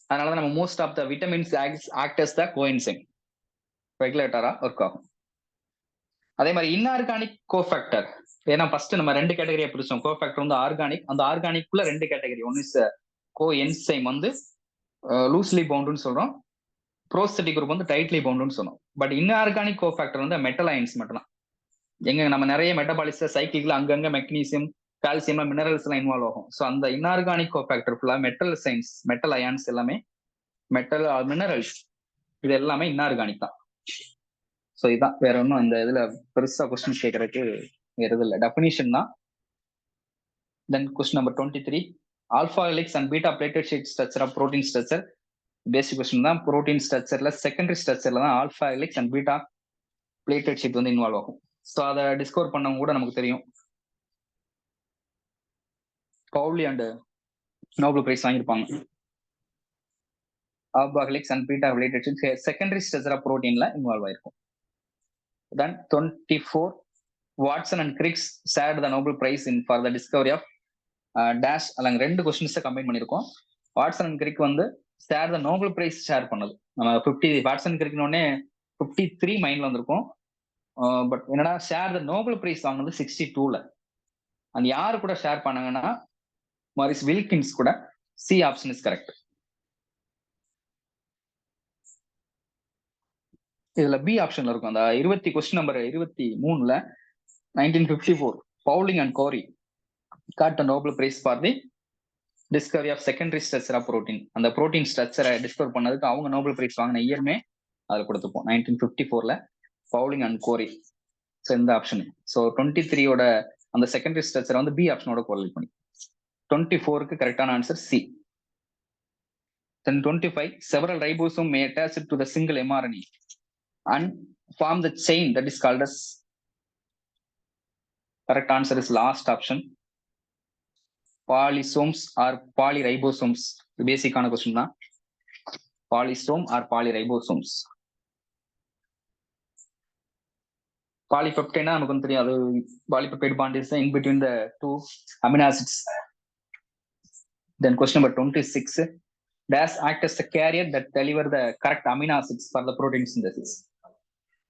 அதனாலதான் நம்ம most of the vitamins actors the coenzyme ரெகுலேட்டரா ஒர்க் ஆகும். அதே மாதிரி இன்ஆர்கானிக் கோஃபேக்டர், ஏன்னா ஃபர்ஸ்ட் நம்ம ரெண்டு கேட்டகரியா பிரிச்சோம். கோஃபேக்டர் வந்து ஆர்கானிக், அந்த ஆர்கானிக்குள்ள ரெண்டு category, one is coenzyme வந்து லூஸ்லி பவுண்டுன்னு சொல்றோம், ப்ரோஸ்தட்டிக் குரூப் வந்து டைட்லி பவுண்டுன்னு சொன்னோம். பட் இன்ஆர்கானிக் கோஃபேக்டர் வந்து மெட்டல் அயன்ஸ் மட்டும் தான். எங்க நம்ம நிறைய மெட்டபாலிச சைக்கிள்ல அங்கங்க மெக்னீசியம் கால்சியம் மினரல்ஸ் எல்லாம் இன்வால்வ் ஆகும். ஸோ அந்த இன்ஆர்கானிக் கோஃபேக்டர் ஃபுல்லா மெட்டல் சயின்ஸ், மெட்டல் அயான்ஸ் எல்லாமே மெட்டல் மினரல்ஸ் இது எல்லாமே இன்ஆர்கானிக் தான். ஸோ இதுதான், வேற ஒன்றும் அந்த இதுல பெருசா கொஸ்டின் கேட்கறதுக்கு வேற இது இல்லை, டெஃபினிஷன் தான். Then question number 23. Alpha helix and beta pleated sheet structure of protein structure. Basic question தான். புரோட்டீன் ஸ்ட்ரக்சர்ல செகண்டரி ஸ்ட்ரக்சர்ல தான் alpha helix and beta pleated sheet வந்து இன்வால்வ் ஆகும். ஸோ அதை டிஸ்கவர் பண்ணவங்க கூட நமக்கு தெரியும், பவுலி அண்ட் நோபல் பிரைஸ் வாங்கியிருப்பாங்க. Alpha helix and beta pleated sheet secondary structure of புரோட்டீன்ல இன்வால்வ் ஆயிருக்கும். Then 24. Watson and Crick shared the Nobel Prize for the discovery of dash. அங்க ரெண்டு கொஸ்டின்ஸை கம்பைன் பண்ணியிருக்கோம். வாட்சன் அண்ட் கிரிக் வந்து share the Nobel prize share பண்ணது. நம்ம 50 வாட்சன் கிரிக்னோடனே 53 மைண்ட்ல வந்திருக்கும். பட் என்னடா ஷேர் த நோபல் பிரைஸ் வாங்கினது 62ல. அந்த யாரு கூட ஷேர் பண்ணாங்கன்னா மாரிஸ் வில்கின்ஸ் கூட. C option is correct. இதுல பி ஆப்ஷன்ல இருக்கும். அந்த கொஸ்டின் நம்பர் 23ல 1954 பவுலிங் அண்ட் கோரி got the Nobel Prize for the discovery of secondary structure of protein. அந்த புரோட்டீன் ஸ்ட்ரக்சரை டிஸ்கவர் பண்ணதுக்கு அவங்க நோபல் பிரைஸ் வாங்கின இயர்மே அதில் கொடுத்துப்போம், 1954ல பவுலிங் அண்ட் கோரி. ஸோ இந்த ஆப்ஷன். ஸோ 23யோட அந்த செகண்டரி ஸ்ட்ரக்சரை வந்து பி ஆப்ஷனோட கோரிலேட் பண்ணி 24க்கு கரெக்டான answer C. Then 25. Several ribosome may attach it to the single mRNA and form the chain that is called as. Correct answer is last option. Polysomes or polyribosomes. Basic ஆன கொஸ்டின் தான். Polysome or polyribosomes. Polypeptide நமக்கு தெரியும், அது polypeptide bond is in between the two amino acids. Then question number 26. Dash act as the carrier that deliver the correct amino acids for the protein synthesis.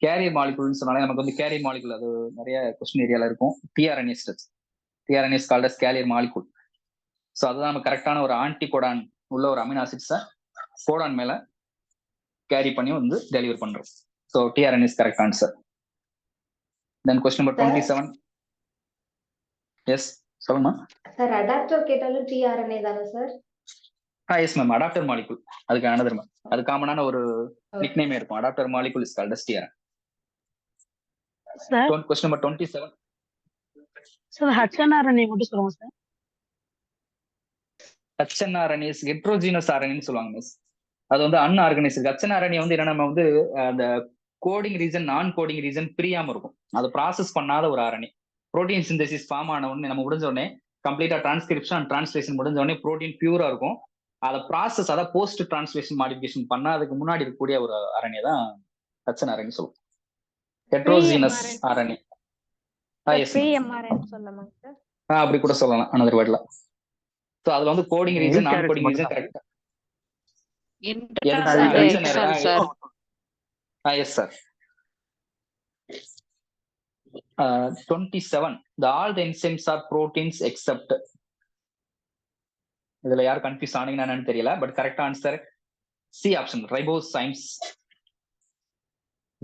Carrier மாலிகுல்னு சொன்னாலே நமக்கு வந்து கேரியர் மாலிகுல் அது நிறைய கொஸ்டின் ஏரியால இருக்கும். TRNA structure. TRNA is called as carrier molecule. So அதுதான் நம்ம கரெக்டான ஒரு ஆன்டி கோடான் உள்ள ஒரு அமினோ ஆசிட்ஸை கோடான் மேல கேரி பண்ணி வந்து டெலிவர் பண்றோம். So tRNA is correct answer. Then question number 27. Yes சொல்லுமா சார் அடாப்டர் கேட்டாலும் டிஆர்என்ஏ தானே sir? Yes ma'am, adapter molecule அதுக்கு அனதர் மேம், அது காமனான ஒரு நிக் நேமே இருக்கும். Adapter molecule is called as tRNA. Sir question number 27. Sir hnRNA மட்டும் சொல்லுங்க சார். ஹச்என்ஆர்என்ஏ ஹெட்ரோஜீனஸ் ஆர்என்ஏன்னு சொல்லுவாங்க மிஸ். அது வந்து அன்ஆர்கனைஸ்டு. ஹச்என்ஆர்என்ஏ வந்து என்ன, நம்ம வந்து அந்த கோடிங் ரீசன் நான் கோடிங் ரீசன் பிரியாம இருக்கும். அது ப்ராசஸ் பண்ணாத ஒரு ஆர்என்ஏ. புரோட்டீன் சிந்தசிஸ் ஃபார்ம் ஆன உடனே நம்ம முடிஞ்ச உடனே கம்ப்ளீட்டா டிரான்ஸ்கிரிப்ஷன் அண்ட் டிரான்ஸ்லேஷன் முடிஞ்ச உடனே ப்ரோட்டீன் பியூரா இருக்கும். அதை ப்ராசஸ் அதாவது போஸ்ட் டிரான்ஸ்லேஷன் மாடிஃபிகேஷன் பண்ணாதுக்கு முன்னாடி இருக்கக்கூடிய ஒரு ஆர்என்ஏ தான் ஹச்என்ஆர்என்ஏ சொல்லுவோம். Heterogeneous RNA. அப்படி கூட சொல்லலாம் அனதர் வேர்ட்ல. ஸோ அதுல வந்து கோடிங் ரீசன் நான் கோடிங் ரீசன் கரெக்டா. Yes sir. 27. All the enzymes are proteins except. இதுல யார் கன்ஃபியூஸ் ஆனீங்கன்னு தெரியல, but correct answer C option, ribozymes.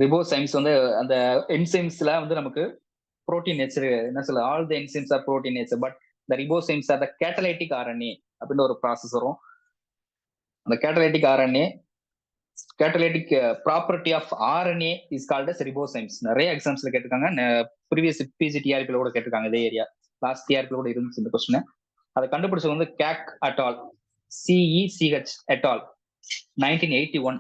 Ribozymes வந்து அந்த என்சைம்ஸ்ல வந்து நமக்கு புரோட்டீன் நேச்சர் என்ன சொல்ல, all the enzymes are protein nature, but the ribozymes are the catalytic RNA அப்படின்னு ஒரு ப்ராசஸ் வரும். அந்த catalytic RNA, catalytic property of RNA is called as ribozymes. நிறைய எக்ஸாம்ஸ்ல கேட்டிருக்காங்க, ப்ரீவியஸ் பிஜி டிஆர்பில கூட கேட்டிருக்காங்க. இதே ஏரியா லாஸ்ட் டிஆர்பில கூட இருந்துச்சு இந்த கொஸ்டின். அதை கண்டுபிடிச்சது வந்து கேக் அட்டால், சிஇசிஹெச் அட்டால் 1981.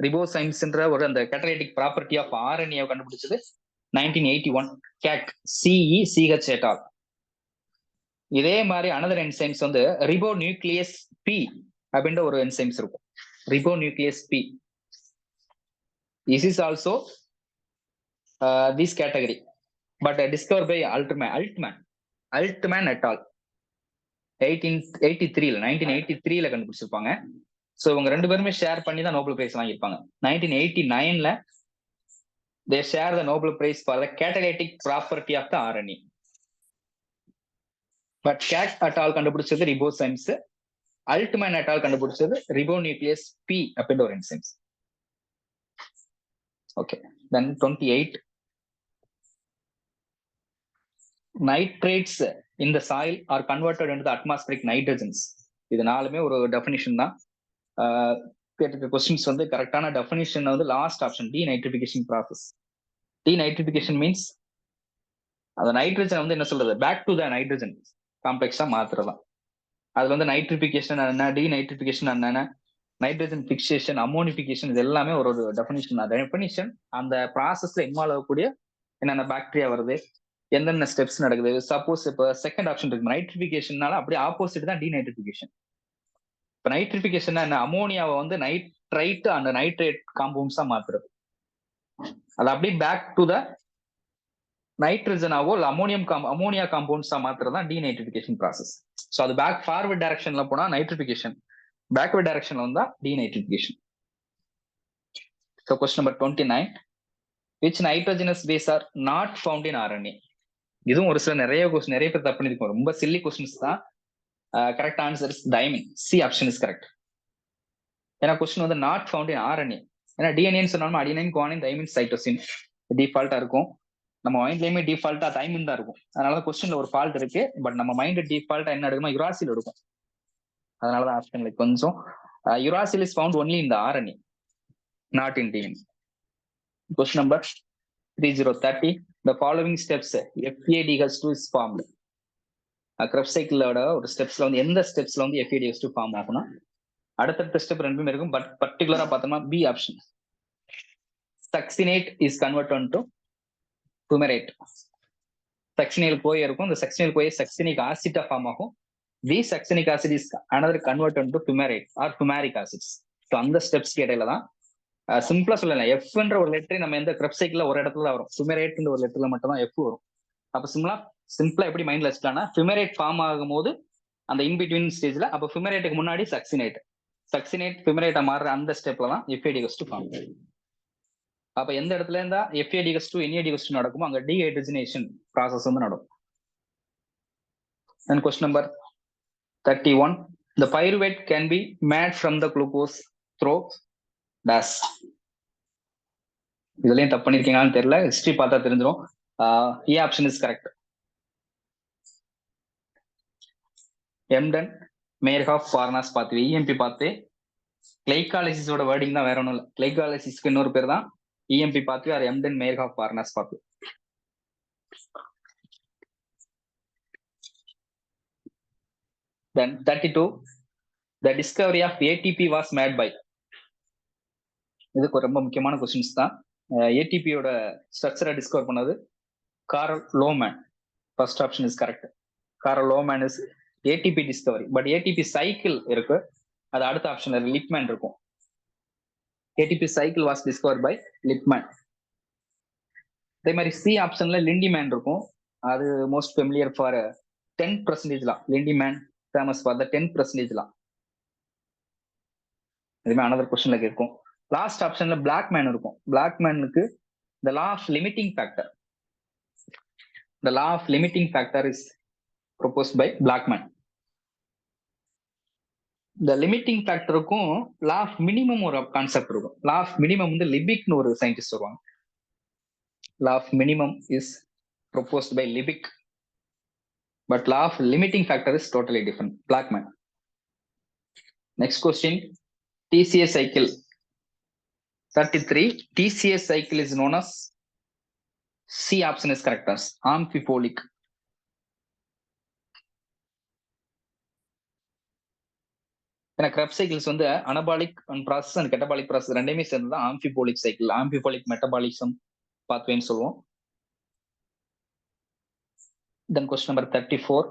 ரிபோசைம்ஸ்ன்ற ஒரு அந்த கேட்டலைட்டிக் ப்ராப்பர்ட்டி ஆஃப் ஆர்என்ஏ கண்டுபிடிச்சது 1981 கேக், சிஇசிஹெச் அட்டால். இதே மாதிரி அனதர் என்சைம்ஸ் வந்து ரிபோ நியூக்ளியஸ் பி அப்படின்ற ஒரு என்சைம்ஸ் இருக்கும். Ribonuclease P. This is also this category, but discovered by Altman et al. 1983 கண்டுபிடிச்சிருப்பாங்க. So இவங்க ரெண்டு பேருமே ஷேர் பண்ணி தான் நோபல் பிரைஸ் வாங்கியிருப்பாங்க. 1989 they share the Nobel Prize for the catalytic property of the RNA. But Cack et al. கண்டுபிடிச்சது ரிபோசைம்ஸ், அல்ட்மேன் et al. கண்டுபிடிச்சது ரிபோநியூக்ளியஸ் பி அப்படின்ற ஒரு enzymes. Okay, then 28. Nitrates in the soil R converted into the atmospheric nitrogens. இது நாலுமே ஒரு டெஃபினிஷன் தான். கேட்டிருக்க கொஸ்டின்ஸ் வந்து கரெக்டான டெஃபினிஷன் வந்து லாஸ்ட் ஆப்ஷன், டீநைட்ரிஃபிகேஷன் ப்ராசஸ். டீநைட்ரிஃபிகேஷன் மீன்ஸ் அந்த நைட்ரஜன் வந்து என்ன சொல்றது, பேக் டு த நைட்ரஜன் காம்ப்ளெக்ஸா மாத்துறதான். அதுல வந்து நைட்ரிஃபிகேஷன் என்ன, டீநைட்ரிஃபிகேஷன் என்ன, நைட்ரஜன் பிக்சேஷன், அமோனிஃபிகேஷன், இது எல்லாமே ஒரு டெஃபினிஷன். அந்த டெஃபினிஷன் அந்த ப்ராசஸ்ல இன்வால்வ் ஆகக்கூடிய என்னென்ன பாக்டீரியா வருது, என்னென்ன ஸ்டெப்ஸ் நடக்குது. சப்போஸ் இப்போ செகண்ட் ஆப்ஷன் இருக்கு நைட்ரிஃபிகேஷன்னால அப்படியே ஆப்போசிட் தான் டீநைட்ரிஃபிகேஷன். இப்போ நைட்ரிஃபிகேஷன் என்ன, அமோனியாவை வந்து நைட்ரைட் அந்த நைட்ரேட் காம்பவுண்ட்ஸா மாத்துறது. அது அப்படியே பேக் டு த நைட்ரஜனாவோ இல்லை அமோனியா காம்பவுண்ட்ஸா மாத்துறதுதான் டீநைட்ரிஃபிகேஷன் ப்ராசஸ். ஸோ அது பேக் ஃபார்வர்ட் டைரக்ஷன்ல போனா நைட்ரிஃபிகேஷன், பேக்வர்ட் டைரக்ஷன்ல வந்தா denitrification. So question number 29. Which nitrogenous base are not found in RNA? இதுவும் ஒரு சில நிறைய பேர் தப்பு பண்ணிருக்கோம். ரொம்ப சில்லி கொஸ்டின்ஸ் தான். Correct answer is thymine, C option is correct. ஏன்னா கொஸ்டின் வந்து நாட் ஃபவுண்ட் இன் ஆர்என்ஏ. ஏன்னா டிஎன்ஏன்னு சொன்னாலும் அடினைன், குவானின், தைமின், சைட்டோசின் டிஃபால்ட்டா இருக்கும். நம்ம மைண்ட்லயுமே டிஃபால்ட்டா தைமின் தான் இருக்கும். அதனால கொஸ்டின்ல ஒரு ஃபால்ட் இருக்கு. பட் நம்ம மைண்ட் டிஃபால்ட்டா என்ன எடுக்குமா, யுராசில் எடுக்கும். அதனாலதான் ஆப்ஷன்ல கொஞ்சம் uracil is found only in the RNA, not in DNA. Question number 3030. The following steps FADH2 is formed. Krebs cycle ஒரு ஸ்டெப்ஸ்ல வந்து எந்த ஸ்டெப்ஸ்ல வந்து FADH2 ஃபார்ம் ஆகும்னா அடுத்த ஸ்டெப் ரெண்டுமே இருக்கும். பட் பர்டிகுலரா பார்த்தோம்னா B option, succinate is convert to fumarate. Succinyl CoA இருக்கும். இந்த சக்சினியல் கோயை சக்சினிக் ஆசிட்டா ஃபார்ம் ஆகும். The succinic acid is another converted to fumarate or fumaric acids. So அந்த ஸ்டெப்ஸ்க்கு இடையில தான் சிம்பிளா சொல்லலாம். எஃப்ன்ற ஒரு லெட்டர் நம்ம எந்த கிரெப் சைக்கிள்ல ஒரு இடத்துல வரும், ஃபியூமரேட்ன்ற ஒரு லெட்டர்ல மட்டும் தான் எஃப் வரும். அப்ப சிம்பிளா எப்படி மைண்ட்ல வச்சுட்டாங்கன்னா, ஃபியூமரேட் ஃபார்ம் ஆகும் போது அந்த இன்பிட்வீன் ஸ்டேஜ்ல, அப்ப ஃபியூமரேட்டுக்கு முன்னாடி சக்சினேட் ஃபியூமரேட்டா மாறுற அந்த ஸ்டெப்ல தான் FADH2 ஃபார்ம். அப்ப எந்த இடத்துல இருந்தா FADH2 NADH2 நடக்குமோ அங்க டீஹைட்ரஜனேஷன் ப்ராசஸ் வந்து நடக்கும். Then question number 31. The pyruvate can be made from the glucose through dash. இதுலயும் தப்பு பண்ணிருக்கீங்களான்னு தெரியல, ஹிஸ்டரி பார்த்தா தெரிஞ்சிடும். A option is correct. Embden Meyerhof Parnas pathway, EMP pathway. கிளைகாலிசிஸோட வேர்டிங் தான், வேற ஒன்றும் இல்லை. கிளைகாலிசிஸ்க்கு இன்னொரு பேர் தான் EMP pathway or Embden Meyerhof Parnas pathway. Then 32. The discovery of ATP was made by. இதுக்கு ரொம்ப முக்கியமான கொஸ்டின்ஸ் தான். ஏடிபியோட ஸ்ட்ரக்சரை டிஸ்கவர் பண்ணது Karl Lohmann. First option is correct. Karl Lohmann is ATP discovery. But ATP cycle இருக்கு, அது அடுத்த ஆப்ஷன்ல லிப்மேன் இருக்கும். ATP cycle was discover by Lipmann. அதே மாதிரி சி ஆப்ஷன்ல லிண்டிமேன் இருக்கும், அது most familiar for 10% law. Lindeman famous for the 10% law. இதுமே அனதர் கொஸ்டின்ல இருக்கும். லாஸ்ட் ஆப்ஷன்ல பிளாக் மேன் இருக்கும். பிளாக் மேனுக்கு the law of limiting factor. The law of limiting factor is proposed by Blackman. The limiting factorக்கும் law of minimum ஒரு கான்செப்ட் இருக்கும். law of minimum வந்து லிபிக்னு ஒரு சயின்டிஸ்ட் வருவாங்க. law of minimum is proposed by Liebig, but law of limiting factor is totally different. Blackman. Next question, TCA cycle. 33. TCA cycle is known as, C option is correct as amphipolic. ஏன்னா கிரப் சைக்கிள்ஸ் வந்து அனபாலிக் ப்ராசஸ் அண்ட் கெட்டபாலிக் ப்ராசஸ் ரெண்டுமே சேர்ந்து தான் ஆம்பிபோலிக் சைக்கிள், ஆம்பிபோலிக் மெட்டபாலிசம் பாத்வேன்னு சொல்லுவோம். Then question number 34.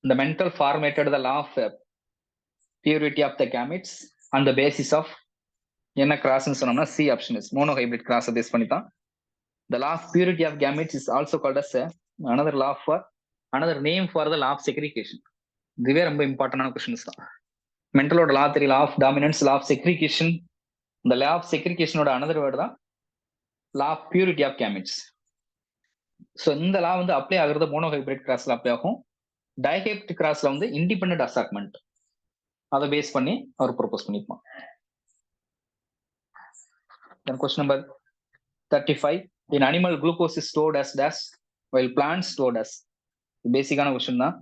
The mental formatted the law of purity of the gametes on the basis of என்ன கிராஸ்ன்னு சொன்னோம்னா சி ஆப்ஷன் இஸ் மோனோஹைபிரிட் கிராஸை பேஸ் பண்ணி தான். The law of purity of gametes is also called as another law for another name for the law of segregation. இதுவே ரொம்ப இம்பார்ட்டன்டான கொஸ்டின்ஸ் தான். மென்டலோட லா தெரிய, law of dominance, law of segregation. இந்த லா ஆஃப் செக்ரிகேஷனோட அனதர் வேர்டு தான் law of purity of gametes. So இந்த லா வந்து அப்ளை ஆகுறது மோனோஹைபிரிட் கிராஸ்ல அப்ளை ஆகும். டைஹைபிரிட் கிராஸ்ல வந்து இண்டிபெண்டன்ட் அசார்ட்மெண்ட், அதை பேஸ் பண்ணி அவர் ப்ரொபோஸ் பண்ணிருப்பான். Then question number 35. In animal, glucose is stored as dash, while plants stored as. பேசிக்கான கொஸ்டின் தான்.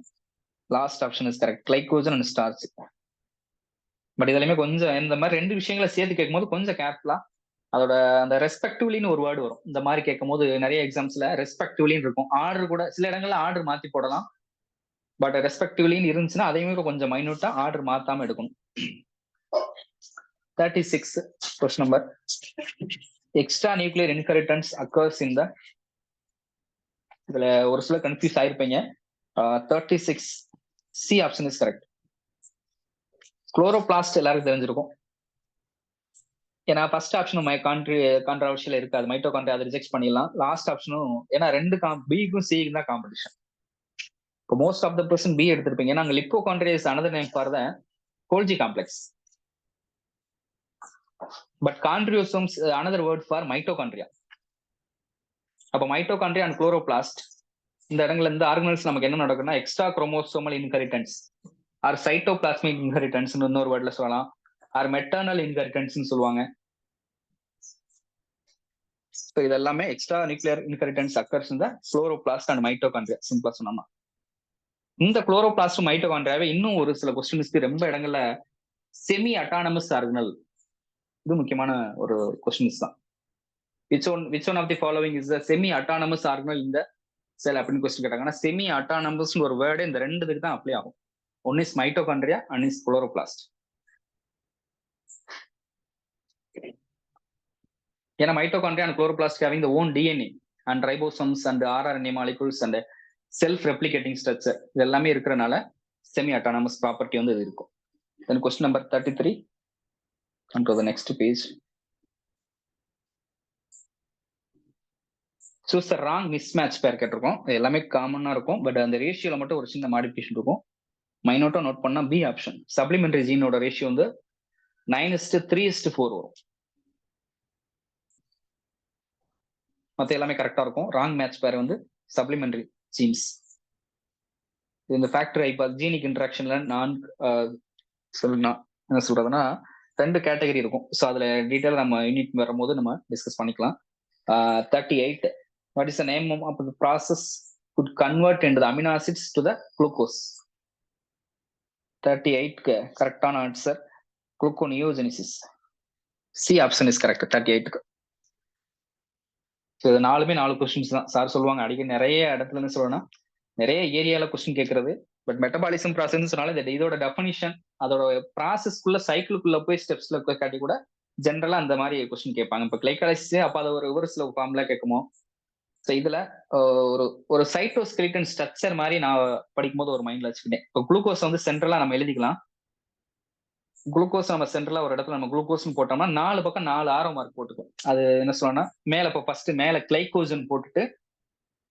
Last option is correct, glycogen and starch. But இதுலயுமே கொஞ்சம் இந்த மாதிரி ரெண்டு விஷயங்களை சேர்த்து கேட்கும்போது கொஞ்சம் கேர்ஃபுல்லா அதோட அந்த ரெஸ்பெக்டிவ்லின்னு ஒரு வேர்டு வரும். இந்த மாதிரி கேட்கும் போது நிறைய எக்ஸாம்ஸ்ல ரெஸ்பெக்டிவ்லின்னு இருக்கும். ஆர்டர் கூட சில இடங்கள்ல ஆர்டர் மாத்தி போடலாம், பட் ரெஸ்பெக்டிவ்லின்னு இருந்துச்சுன்னா அதையுமே கொஞ்சம் மைன்யூட்டா ஆர்டர் மாத்தாம எடுக்கணும். 36. Question number. Extra nuclear inheritance occurs in the. இதுல ஒரு சில கன்ஃபியூஸ் ஆயிருப்பீங்க. 36. C option is correct. Chloroplast எல்லாருக்கும் தெரிஞ்சிருக்கும். ஏன்னா ஃபர்ஸ்ட் ஆப்ஷனும் கான்ட்ரவர்ஷியல் இருக்காது, மைட்டோகாண்ட்ரியா அதை ரிஜெக்ட் பண்ணிடலாம். லாஸ்ட் ஆப்ஷனும் ஏன்னா ரெண்டு பிக்கும் சிக்கும் தான் காம்படிஷன். இப்போ most of the person B எடுத்திருப்பீங்க. நாங்கள் lipochondria is another name for the Golgi complex. But chondriosomes another word for mitochondria. அப்ப மைட்டோகாண்ட்ரியா அண்ட் குளோரோபிளாஸ்ட் இந்த இடங்கள்ல இந்த ஆர்கனல்ஸ் நமக்கு என்ன நடக்கும்னா extra chromosomal inheritance or cytoplasmic inheritance இன்னொரு வேர்ட்ல சொல்லலாம், ஆர் மெட்டர்னல் இன்ஹெரிட்டன்ஸ் சொல்லுவாங்க. இது எல்லாமே எக்ஸ்ட்ரா நியூக்ளியர் இன்ஹெரிட்டன்ஸ் அக்கர்ஸ் இந்த குளோரோபிளாஸ்ட் அண்ட் மைட்டோகாண்ட்ரியா. சிம்பிளா சொன்னோம்னா இந்த குளோரோபிளாஸ்ட் மைட்டோகாண்ட்ரியாவே இன்னும் ஒரு சில கொஸ்டின்ஸ்க்கு ரொம்ப இடங்கள்ல செமி அட்டானமஸ் ஆர்கனல், இது முக்கியமான ஒரு கொஸ்டின்ஸ் தான். which one of the following is the semi autonomous organelle in the cell அப்படின்னு கொஸ்டின் கேட்டாங்கன்னா செமி அட்டானமஸ் ஒரு வேர்டு இந்த ரெண்டுக்கு தான் அப்ளை ஆகும். One is mitochondria and is chloroplast. ஏன்னா mitochondria and chloroplast having the own DNA and ribosomes and RNA molecules and self replicating structure இது எல்லாமே இருக்கிறனால செமி அட்டானமஸ் ப்ராப்பர்ட்டி வந்து இது இருக்கும். Then question number 33. On to the next page. Choose the wrong mismatch pair கேட்டிருக்கோம். எல்லாமே காமனா இருக்கும், பட் அந்த ரேஷியோல மட்டும் ஒரு சின்ன மாடிஃபிகேஷன் இருக்கும். மைனோட்டா நோட் பண்ணா பி ஆப்ஷன் சப்ளிமெண்டரி ஜீனோட ரேஷியோ வந்து 9:3:4 வரும். மற்ற எல்லாமே கரெக்டா இருக்கும். ராங் மேட்ச் பேர் வந்து சப்ளிமெண்டரி ஜீன்ஸ். இந்த ஃபேக்டர் இப்போ ஜீனிக் இன்ட்ராக்ஷன்ல நான் சொல்லணும் என்ன சொல்றதுன்னா 2 கேட்டகரி இருக்கும். ஸோ அதுல டீட்டெயில் நம்ம யூனிட் வரும்போது நம்ம டிஸ்கஸ் பண்ணிக்கலாம். 38 what is the name of the process could convert into the amino acids to the glucose? 38க்கு கரெக்டான answer gluconeogenesis. C option is correct 38க்கு. ஸோ இது 4 கொஸ்டின்ஸ் தான் சார் சொல்லுவாங்க. அடிக்கடி நிறைய இடத்துல இருந்து சொல்லணும், நிறைய ஏரியால கொஸ்டின் கேட்கறது. பட் மெட்டபாலிசம் ப்ராசஸ் சொன்னாலும் இதோட டெஃபினிஷன், அதோட ப்ராசஸ்க்குள்ள சைக்கிளுக்குள்ள போய் ஸ்டெப்ஸ்ல காட்டி கூட ஜென்ரலா அந்த மாதிரி கொஸ்டின் கேட்பாங்க. இப்போ கிளைகாலிசிஸ் அப்போ அதை ஒரு ரிவர்ஸ்ல ஃபார்ம்ல கேட்குமோ. ஸோ இதுல ஒரு சைட்டோஸ்கெலிட்டன் ஸ்ட்ரக்சர் மாதிரி நான் படிக்கும்போது ஒரு மைண்ட்ல வச்சுக்கிட்டேன். இப்போ குளுக்கோஸ் வந்து சென்ட்ரலா நம்ம எழுதிக்கலாம். குளுக்கோஸ் நம்ம சென்ட்ரலா ஒரு இடத்துல நம்ம குளுக்கோஸ்னு போட்டோம்னா 4 பக்கம் 4 ஆரோ மார்க் போட்டுக்கும். அது என்ன சொல்லணும்னா மேல இப்போ ஃபர்ஸ்ட் மேல கிளைகோஜன் போட்டுட்டு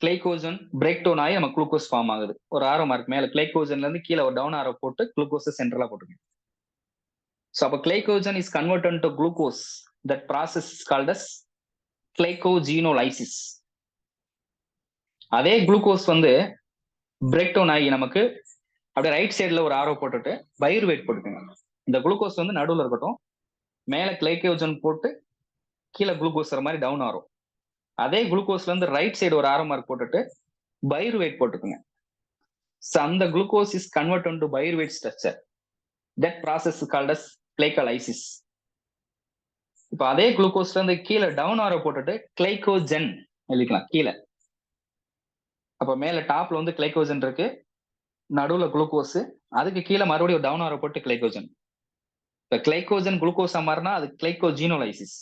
கிளைகோஜன் பிரேக் டவுன் ஆகி நம்ம குளுக்கோஸ் ஃபார்ம் ஆகுது. ஒரு ஆரோ மார்க் மேல கிளைகோஜன்ல இருந்து கீழே ஒரு டவுன் ஆரோ போட்டு குளுக்கோஸ் சென்ட்ரலா போட்டுக்கணும். ஸோ அப்போ glycogen is converted to glucose. That process is called as glycogenolysis. அதே குளுக்கோஸ் வந்து பிரேக் டவுன் ஆகி நமக்கு அப்படியே ரைட் சைட்ல ஒரு ஆரோ போட்டுட்டு பைருவேட் போட்டுக்கோங்க. இந்த குளுக்கோஸ் வந்து நடுவில் இருக்கட்டும், மேல கிளைகோஜன் போட்டு கீழே குளுக்கோஸ் வர மாதிரி டவுன் ஆகும். அதே குளுக்கோஸ்ல இருந்து ரைட் சைடு ஒரு ஆரோ மார்க் போட்டுட்டு பைருவேட் போட்டுக்கோங்க. ஸோ அந்த glucose is converted to pyruvate structure. That process called as glycolysis. இப்போ அதே குளுக்கோஸ்ல இருந்து கீழே டவுன் ஆரோ போட்டுட்டு கிளைகோஜன் எழுதிக்கலாம் கீழே. அப்போ மேல டாப்ல வந்து கிளைகோஜன் இருக்கு, நடுவுல குளுக்கோஸ், அதுக்கு கீழே மறுபடியும் டவுன் ஆரோ போட்டு கிளைகோஜன். இப்போ கிளைகோஜன் குளுக்கோஸ் மாறினா அது கிளைகோஜீனோலைசிஸ்.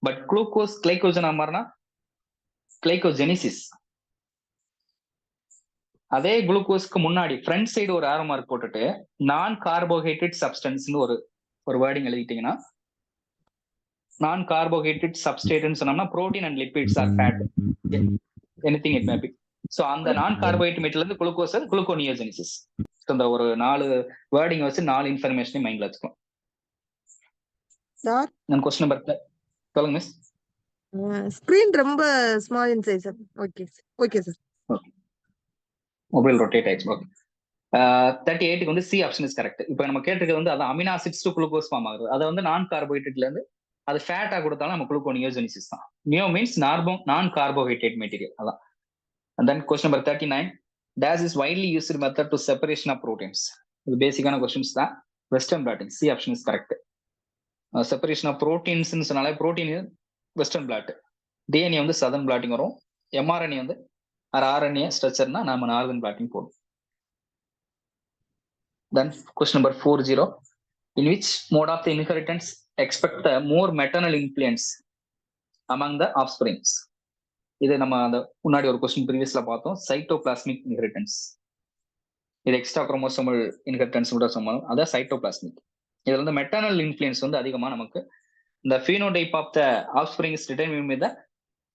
பட் குளுக்கோஸ் கிளைகோஜன் மாறினா கிளைகோஜெனிசிஸ். அதே குளுக்கோஸ்க்கு முன்னாடி ஃப்ரண்ட் சைடு ஒரு ஆரோ மார்க் போட்டுட்டு நான் கார்போஹைட்ரேட் சப்ஸ்டன்ஸ்னு ஒரு வேர்டிங் எழுதிட்டீங்கன்னா, நான் கார்போஹைட்ரேட் சப்ஸ்டேட்னு சொன்னோம்னா protein and lipids or fat, anything it may be. So அந்த நான் கார்போஹைட்ரேட்ல இருந்து குளுக்கோஸ் குளுக்கோனியோஜெனிசிஸ். இந்த ஒரு 4 வேர்டிங் வச்சு 4 இன்ஃபர்மேஷனையும் மைண்ட்ல வச்சுக்கோம். சார் நான் கொஸ்டின் நம்பர் சொல்லுங்க மிஸ். ஸ்கிரீன் ரொம்ப ஸ்மால் இன் size sir. Okay okay sir. Mobile rotate ஆயிடுச்சு. ஓகே 38க்கு வந்து சி ஆப்ஷன் இஸ் கரெக்ட். இப்போ நம்ம கேட்டிருக்கிறது வந்து அது amino acids to glucose form ஆகுது. அதை வந்து நான் கார்போஹைட்ரேட்ல இருந்து அது ஃபேட்டா கொடுத்தாலும் நம்ம குளுக்கோனியோஜெனிசிஸ் தான். நியோ மீன்ஸ் நான் கார்போஹைட்ரேட் மெட்டீரியல் அதான். And then question number 39, DAS is widely used method to separation of proteins. இது பேசிக்கான கொஸ்டின்ஸ் தான். Western blotting C option is correct. Separation of proteins சொன்னாலே ப்ரோட்டீன் வெஸ்டர்ன் பிளாட், டிஎன்ஏ வந்து சதர்ன் பிளாட்டிங் வரும், எம்ஆர்என்ஏ வந்து ஆர்என்ஏ ஸ்ட்ரக்சர்னா நம்ம நார்தர்ன் பிளாட்டிங் போடும். Then question number 40, in which mode of the inheritance expect the more maternal influence among the offsprings? இது நம்ம அந்த முன்னாடி ஒரு கொஸ்டின் ப்ரீவியஸ்ல பார்த்தோம், சைட்டோபிளாஸ்மிக் இன்ஹெரிட்டன்ஸ். இது எக்ஸ்ட்ரா குரோமோசோமல் இன்ஹெரிட்டன்ஸ் கூட சொன்னோம், அதான் சைட்டோபிளாஸ்மிக். இதுல வந்து மெட்டர்னல் இன்ஃப்ளூயன்ஸ் வந்து அதிகமா நமக்கு இந்த phenotype of the offspring is determined by the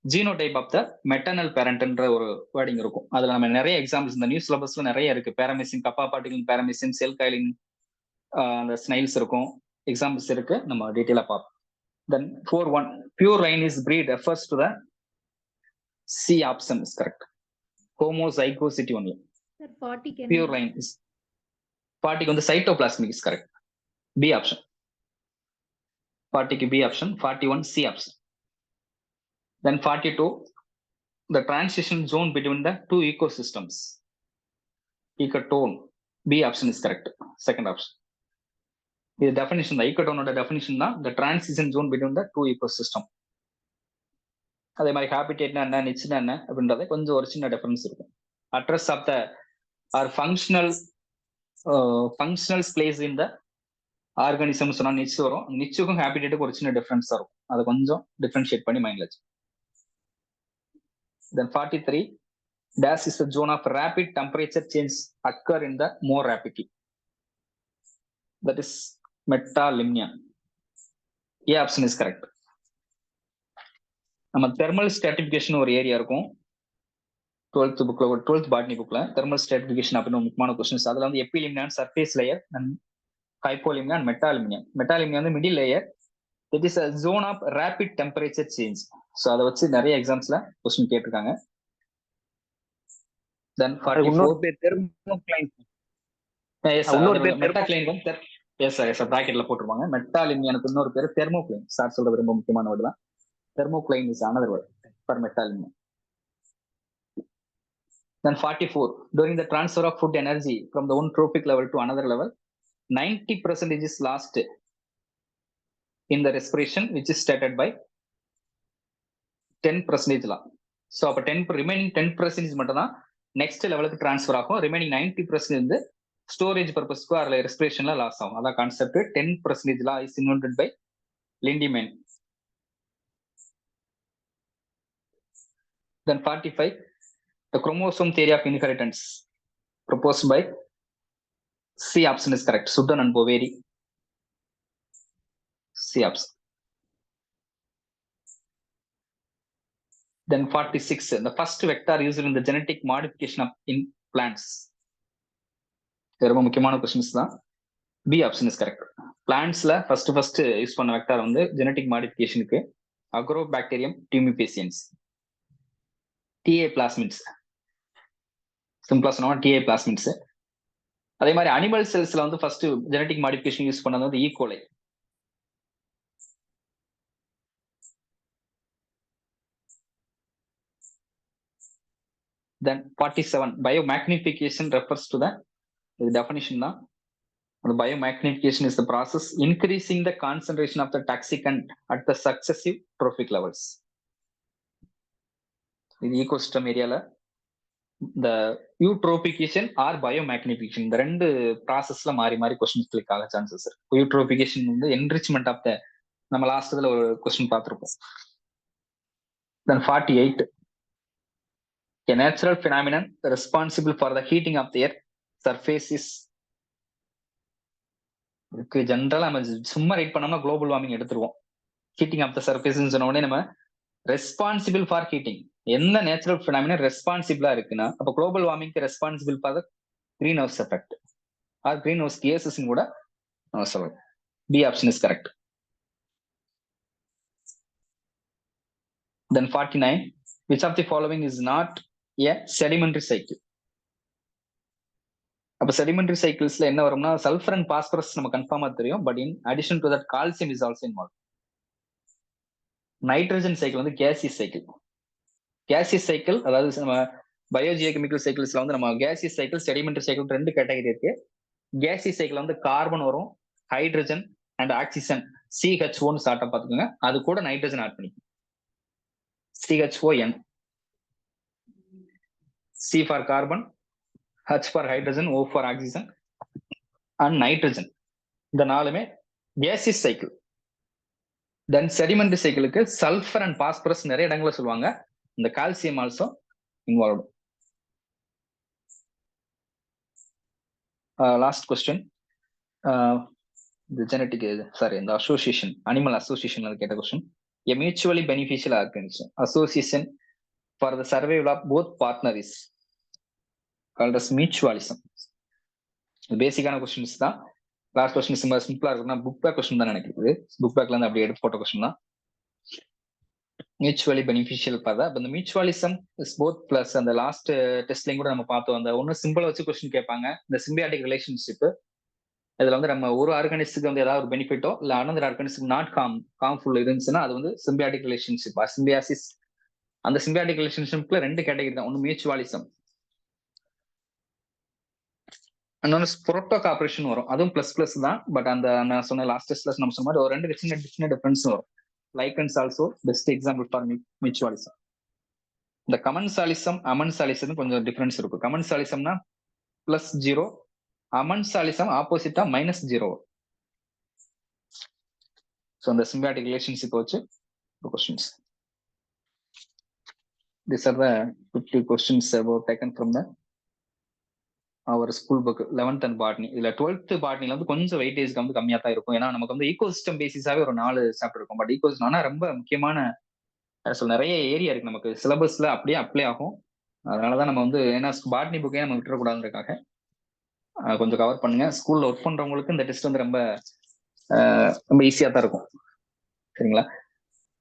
genotype of the maternal பேரண்ட்ன்ற ஒரு வேர்டிங் இருக்கும். அதுல நம்ம நிறைய எக்ஸாம்பிள்ஸ் இந்த நியூ சிலபஸ்ல நிறைய இருக்கு. பேரமிசின், கப்பா பார்ட்டிகல் பேரமிசின், செல் கைலின், அந்த ஸ்னைல்ஸ் இருக்கும், எக்ஸாம்பிள்ஸ் இருக்கு, நம்ம டீட்டெயிலா பார்ப்போம். தென் 41 pure line is breed refers to the C option is correct. Homozygosity only. Sir, 40 can Pure line is 40 on the cytoplasmic is correct. B option. 40 B option, 41 C option. Then 42, the transition zone between the two ecosystems. Ecotone. B option is correct. Second option. The definition, the ecotone definition, the transition zone between the two ecosystem. அதே மாதிரி ஹாபிடேட்னா என்ன, நிச்சுனா என்ன அப்படின்றத கொஞ்சம் ஒரு சின்ன டிஃபரன்ஸ் இருக்கும். Address of the or functional place in the organism சொன்னா நிச்சு வரும். நிச்சுக்கும் ஹாபிடேட்டுக்கும் ஒரு சின்ன டிஃபரன்ஸா இருக்கும். அதை கொஞ்சம் டிஃபரன்ஷியேட் பண்ணி மைண்ட்ல வச்சு. Then 43, dash is the zone of rapid temperature change occur in the more rapidly. That is metalimnia. A option is correct. நம்ம தெர்மல் ஸ்ட்ராட்டிஃபிகேஷன் ஒரு ஏரியா இருக்கும் 12th புக்ல, 12th பாட்னி புக்ல தெர்மல் ஸ்ட்ராட்டிஃபிகேஷன் அப்படின்னு ஒரு முக்கியமான கொஸ்டின்ஸ். அதுல வந்து epilimnion, surface layer, and hypolimnion and metalimnion. Metalimnion வந்து middle layer. It is a zone of rapid temperature change. So அதை வச்சு நிறைய எக்ஸாம்ஸ்ல கொஸ்டின் கேட்டிருக்காங்க. தென் 44 இன்னொரு பேர் தெர்மோக்ளைன். இன்னொரு பேர் மெட்டாக்ளைன் எஸ் சார் பிராக்கெட்ல போட்டுருவாங்க. மெட்டாலிமியானுக்கு இன்னொரு பேர் தெர்மோக்ளைன். சார் சொல்றது ரொம்ப முக்கியமான வேர்டு தான். Thermocline is another word for metalimnion. Then 44, during the transfer of food energy from the one trophic level to another level, 90% is lost in the respiration, which is stated by 10% law. So, அப்ப remaining 10% மட்டும் தான் next லெவலுக்கு transfer ஆகும். remaining 90% வந்து ஸ்டோரேஜ் பர்பஸ்க்கு அதுல ரெஸ்பிரேஷன்ல லாஸ் ஆகும். அதான் concept. 10% law is invented by Lindemann. Then 45, the chromosome theory of inheritance proposed by C option is correct. Sudhan and Boveri. C option. Then 46, the first vector used in the genetic modification of in plants. ரொம்ப முக்கியமான கொஸ்டின்ஸ் தான். B option is correct. பிளான்ட்ஸ்ல ஃபர்ஸ்ட் யூஸ் பண்ண வெக்டார் வந்து ஜெனடிக் மாடிஃபிகேஷனுக்கு அக்ரோபாக்டீரியம் டியூமிபேசியன்ஸ், டிஏ பிளாஸ்மிட்ஸ். சிம்பிளா சொன்னா டிஏ பிளாஸ்மிட்ஸ். அதே மாதிரி அனிமல் செல்ஸ்ல வந்து ஃபர்ஸ்ட் ஜெனடிக் மாடிஃபிகேஷன் யூஸ் பண்ணது வந்து E coli. Then 47, biomagnification refers to the definition தான். The biomagnification is the process increasing the concentration of the toxicant at the successive trophic levels. In ecosystem area la the eutrophication or biomagnification இந்த ரெண்டு ப்ராசஸ்ல மாறி மாறி கொஸ்டின் கிளிக் ஆக சான்சஸ் இருக்கு. eutrophication வந்து enrichment of the நம்ம லாஸ்ட் இதுல ஒரு கொஸ்டின் பார்த்திருப்போம். Then 48, a natural phenomenon responsible for the heating of the earth surface is ஜென்ரலா நம்ம சும்மா ரைட் பண்ணோம்னா குளோபல் வார்மிங் எடுத்துருவோம். ஹீட்டிங் ஆஃப் த சர்ஃபேஸ் சொன்ன உடனே நம்ம ரெஸ்பான்சிபிள் ஃபார் ஹீட்டிங் எந்த நேச்சுரல் ஃபினாமினா ரெஸ்பான்சிபிளா இருக்குன்னா அப்ப குளோபல் வார்மிங்க்கு responsible for the green house effect or green house gases கூட சொல்லலாம். B option is correct. Then 49, which of the following is not a sedimentary cycle? அப்ப செடிமெண்டரி சைக்கிள்ஸ்ல என்ன வரும்னா சல்ஃபர் அண்ட் பாஸ்பரஸ் நம்ம கன்ஃபார்மா தெரியும். But in addition to that calcium is also involve. Nitrogen cycle வந்து கேசியஸ் சைக்கிள். கேசியஸ் சைக்கிள் அதாவது நம்ம பயோஜியோகெமிக்கல் சைக்கிள்ஸ்ல வந்து நம்ம கேசியஸ் சைக்கிள் செடிமெண்டரி சைக்கிள் ரெண்டு கேட்டகரி இருக்கு. கேசியஸ் சைக்கிள் வந்து கார்பன் வரும், hydrogen and oxygen CH4 start up பாத்துக்கோங்க. அது கூட நைட்ரஜன் ஆட் பண்ணிக்கோங்க. CH4N, C for carbon, H for hydrogen, O for oxygen and nitrogen. இந்த நாலுமே gaseous cycle. Then sedimentary cycleக்கு sulfur and phosphorus நிறைய இடங்களை சொல்லுவாங்க. இந்த calcium also involved. Last question. The genetic, the association, animal association கேட்ட question. A mutually beneficial organism association for the survival of both partners is called as mutualism. பேசிக்கான கொஸ்டின்ஸ் தான். லாஸ்ட் கொஸ்டின் சிம்பிளா இருக்குன்னா புக் பேக் கொஸ்டின் தான் நினைக்கிறது. புக் பேக்ல இருந்து அப்படியே எடுத்து போட்ட கொஸ்டின் தான். மியூச்சுவலி பெனிஃபிஷியல் பார்த்தா இந்த மியூச்சுவலிசம் இஸ் போத் பிளஸ் அந்த லாஸ்ட் டெஸ்ட்லையும் கூட நம்ம பார்த்தோம். அந்த ஒன்னு சிம்பிளா வச்சு கொஸ்டின் கேட்பாங்க. இந்த சிம்பியாட்டிக் ரிலேஷன்ஷிப் இதுல வந்து நம்ம ஒரு ஆர்கானிஸ்டுக்கு வந்து ஏதாவது ஒரு பெனிஃபிட்டோ இல்ல அனதர் ஆர்கானிஸ்டுக்கு நாட் கார்ம்ஃபுல் இருந்துச்சுன்னா அது வந்து சிம்பியாட்டிக் ரிலேஷன்ஷிப் சிம்பியாசிஸ். அந்த சிம்பியாட்டிக் ரிலேஷன்ஷிப்ல ரெண்டு கேட்டகரி தான். ஒன்னு மியூச்சுவலிசம், இன்னொன்னு புரோட்டோ கார்பரேஷன் வரும். அதுவும் பிளஸ் தான். பட் அந்த நான் சொன்ன லாஸ்ட் டெஸ்ட்ல நம்ம சொன்ன மாதிரி ஒரு ரெண்டு சின்ன டிஃபரன்ஸ் வரும். Lichens also best example for mutualism. இந்த கமன்சாலிசம் அமன்சாலிசம் கொஞ்சம் டிஃபரன்ஸ் இருக்கும். கமன்சாலிசம்னா +0, அமன்சாலிசம் ஆப்போசிட்டா -0. ஸோ அந்த சிம்பியாட்டிக் ரிலேஷன்ஷிப் வச்சு questions. These are the 50 questions about taken from the our school book 11th and botany. இதுல 12th botanyல வந்து கொஞ்சம் வெயிட்டேஜ் வந்து கம்மியா தான் இருக்கும். ஏன்னா நமக்கு வந்து ஈகோசிஸ்டம் பேசிஸாவே ஒரு 4 சாப்டர் இருக்கும். பட் ஈகோசிஸ்டம்னா ரொம்ப முக்கியமான நிறைய ஏரியா இருக்கு நமக்கு சிலபஸ்ல அப்படியே அப்ளை ஆகும். அதனாலதான் நம்ம வந்து ஏன்னா பாட்னி புக்கே நம்ம விட்டுறக்கூடாதுன்றதுக்காக கொஞ்சம் கவர் பண்ணுங்க. ஸ்கூல்ல ஒர்க் பண்றவங்களுக்கு இந்த டெஸ்ட் வந்து ரொம்ப ஈஸியா தான் இருக்கும். சரிங்களா?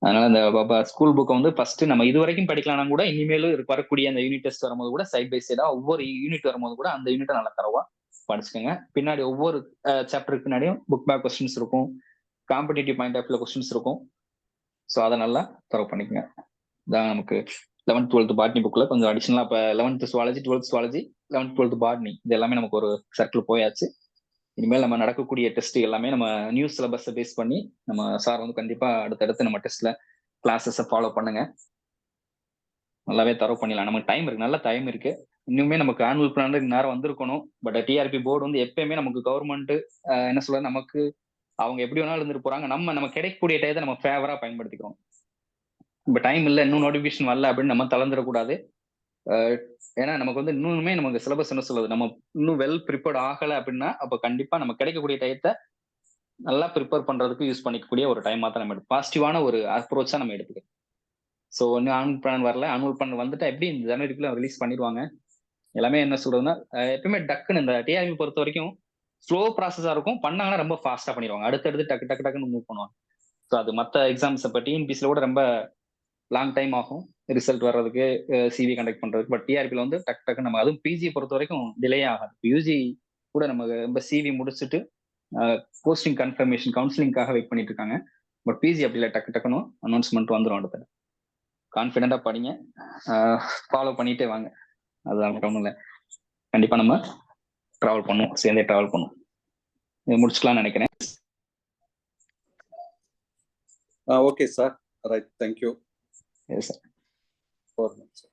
அதனால அந்த ஸ்கூல் புக்கை வந்து ஃபர்ஸ்ட் நம்ம இது வரைக்கும் படிக்கலாம்னா கூட இனிமேலும் வரக்கூடிய அந்த யூனிட் டெஸ்ட் வரும்போது கூட சைட் பை சைடா ஒவ்வொரு யூனிட் வரும்போது கூட அந்த யூனிட்டை நல்லா தரவா படிச்சுக்கோங்க. பின்னாடி ஒவ்வொரு சாப்டருக்கு பின்னாடியும் புக் பேக் கொஸ்டின்ஸ் இருக்கும், காம்படிட்டிவ் பாயிண்ட் ஆஃப் வியூல கொஸ்டின்ஸ் இருக்கும். ஸோ அதை நல்லா தரவு பண்ணிக்கோங்க. இதான் நமக்கு 11th 12th பாட்னி புக்ல கொஞ்சம் அடிஷனலா இப்போ 11th zoology 12th zoology 11th 12th botany இது எல்லாமே நமக்கு ஒரு சர்க்கிள் போயாச்சு. இனிமேல் நம்ம நடக்கக்கூடிய டெஸ்ட் எல்லாமே நம்ம நியூ சிலபஸை பேஸ் பண்ணி நம்ம சார் வந்து கண்டிப்பா அடுத்தடுத்து நம்ம டெஸ்ட்ல கிளாஸஸை ஃபாலோ பண்ணுங்க. நல்லாவே தரவு பண்ணிடலாம். நமக்கு டைம் இருக்கு, நல்ல டைம் இருக்கு. இன்னுமே நமக்கு ஆனுவல் பிளான் நேரம் வந்திருக்கணும். பட் டிஆர்பி போர்டு வந்து எப்பயுமே நமக்கு கவர்மெண்ட் என்ன சொல்றது, நமக்கு அவங்க எப்படி வேணாலும் இருந்துட்டு போறாங்க. நம்ம கிடைக்கக்கூடிய டயத்தை நம்ம ஃபேவரா பயன்படுத்திக்கிறோம். இப்போ டைம் இல்லை, இன்னும் நோட்டிபிகேஷன் வரல அப்படின்னு நம்ம தளர்ந்துடக்கூடாது. ஏன்னா நமக்கு வந்து இன்னுமே நமக்கு சிலபஸ் என்ன சொல்லுது, நம்ம இன்னும் வெல் ப்ரிப்பேர்ட் ஆகலை அப்படின்னா அப்போ கண்டிப்பா நம்ம கிடைக்கக்கூடிய டயத்தை நல்லா ப்ரிப்பேர் பண்றதுக்கு யூஸ் பண்ணிக்கக்கூடிய ஒரு டைமா தான் நம்ம பாசிட்டிவான ஒரு அப்ரோச்சா நம்ம எடுத்துக்கிறோம். ஸோ இன்னும் ஆனுவல் பிளான் வரல, ஆனுவல் பிளான் வந்துட்டா எப்படி இந்த ஜனவரிக்குள்ள ரிலீஸ் பண்ணிடுவாங்க. எல்லாமே என்ன சொல்றதுன்னா எப்பவுமே டக்குன்னு இந்த டிஆர்பி பொறுத்த வரைக்கும் ஸ்லோ ப்ராசஸா இருக்கும், பண்ணாங்கன்னா ரொம்ப ஃபாஸ்டா பண்ணிடுவாங்க, அடுத்தடுத்து டக்கு டக்கு டக்குன்னு மூவ் பண்ணுவாங்க. ஸோ அது மற்ற எக்ஸாம்ஸ் இப்போ டிஎன்பிசில கூட ரொம்ப லாங் டைம் ஆகும் ரிசல்ட் வர்றதுக்கு, சிவி கண்டக்ட் பண்றதுக்கு. பட் டிஆர்பியில் வந்து டக்கு டக்கு நம்ம அதுவும் பிஜி பொறுத்த வரைக்கும் டிலே ஆகாது. யூஜி கூட நமக்கு ரொம்ப சிவி முடிச்சுட்டு போஸ்டிங் கன்ஃபர்மேஷன் கவுன்சிலிங்காக வெயிட் பண்ணிட்டு இருக்காங்க. பட் பிஜி அப்படி இல்லை, டக்கு டக்குன்னு அனௌன்ஸ்மெண்ட் வந்துடும். அடுத்தது கான்ஃபிடென்ட்டா படிங்க, ஃபாலோ பண்ணிட்டே வாங்க. அதுதான் ஒன்றும் இல்லை, கண்டிப்பா நம்ம ட்ராவல் பண்ணுவோம், சேர்ந்தே ட்ராவல் பண்ணுவோம். இதை முடிச்சுக்கலாம்னு நினைக்கிறேன். Okay sir, right, thank you. Yes, sir.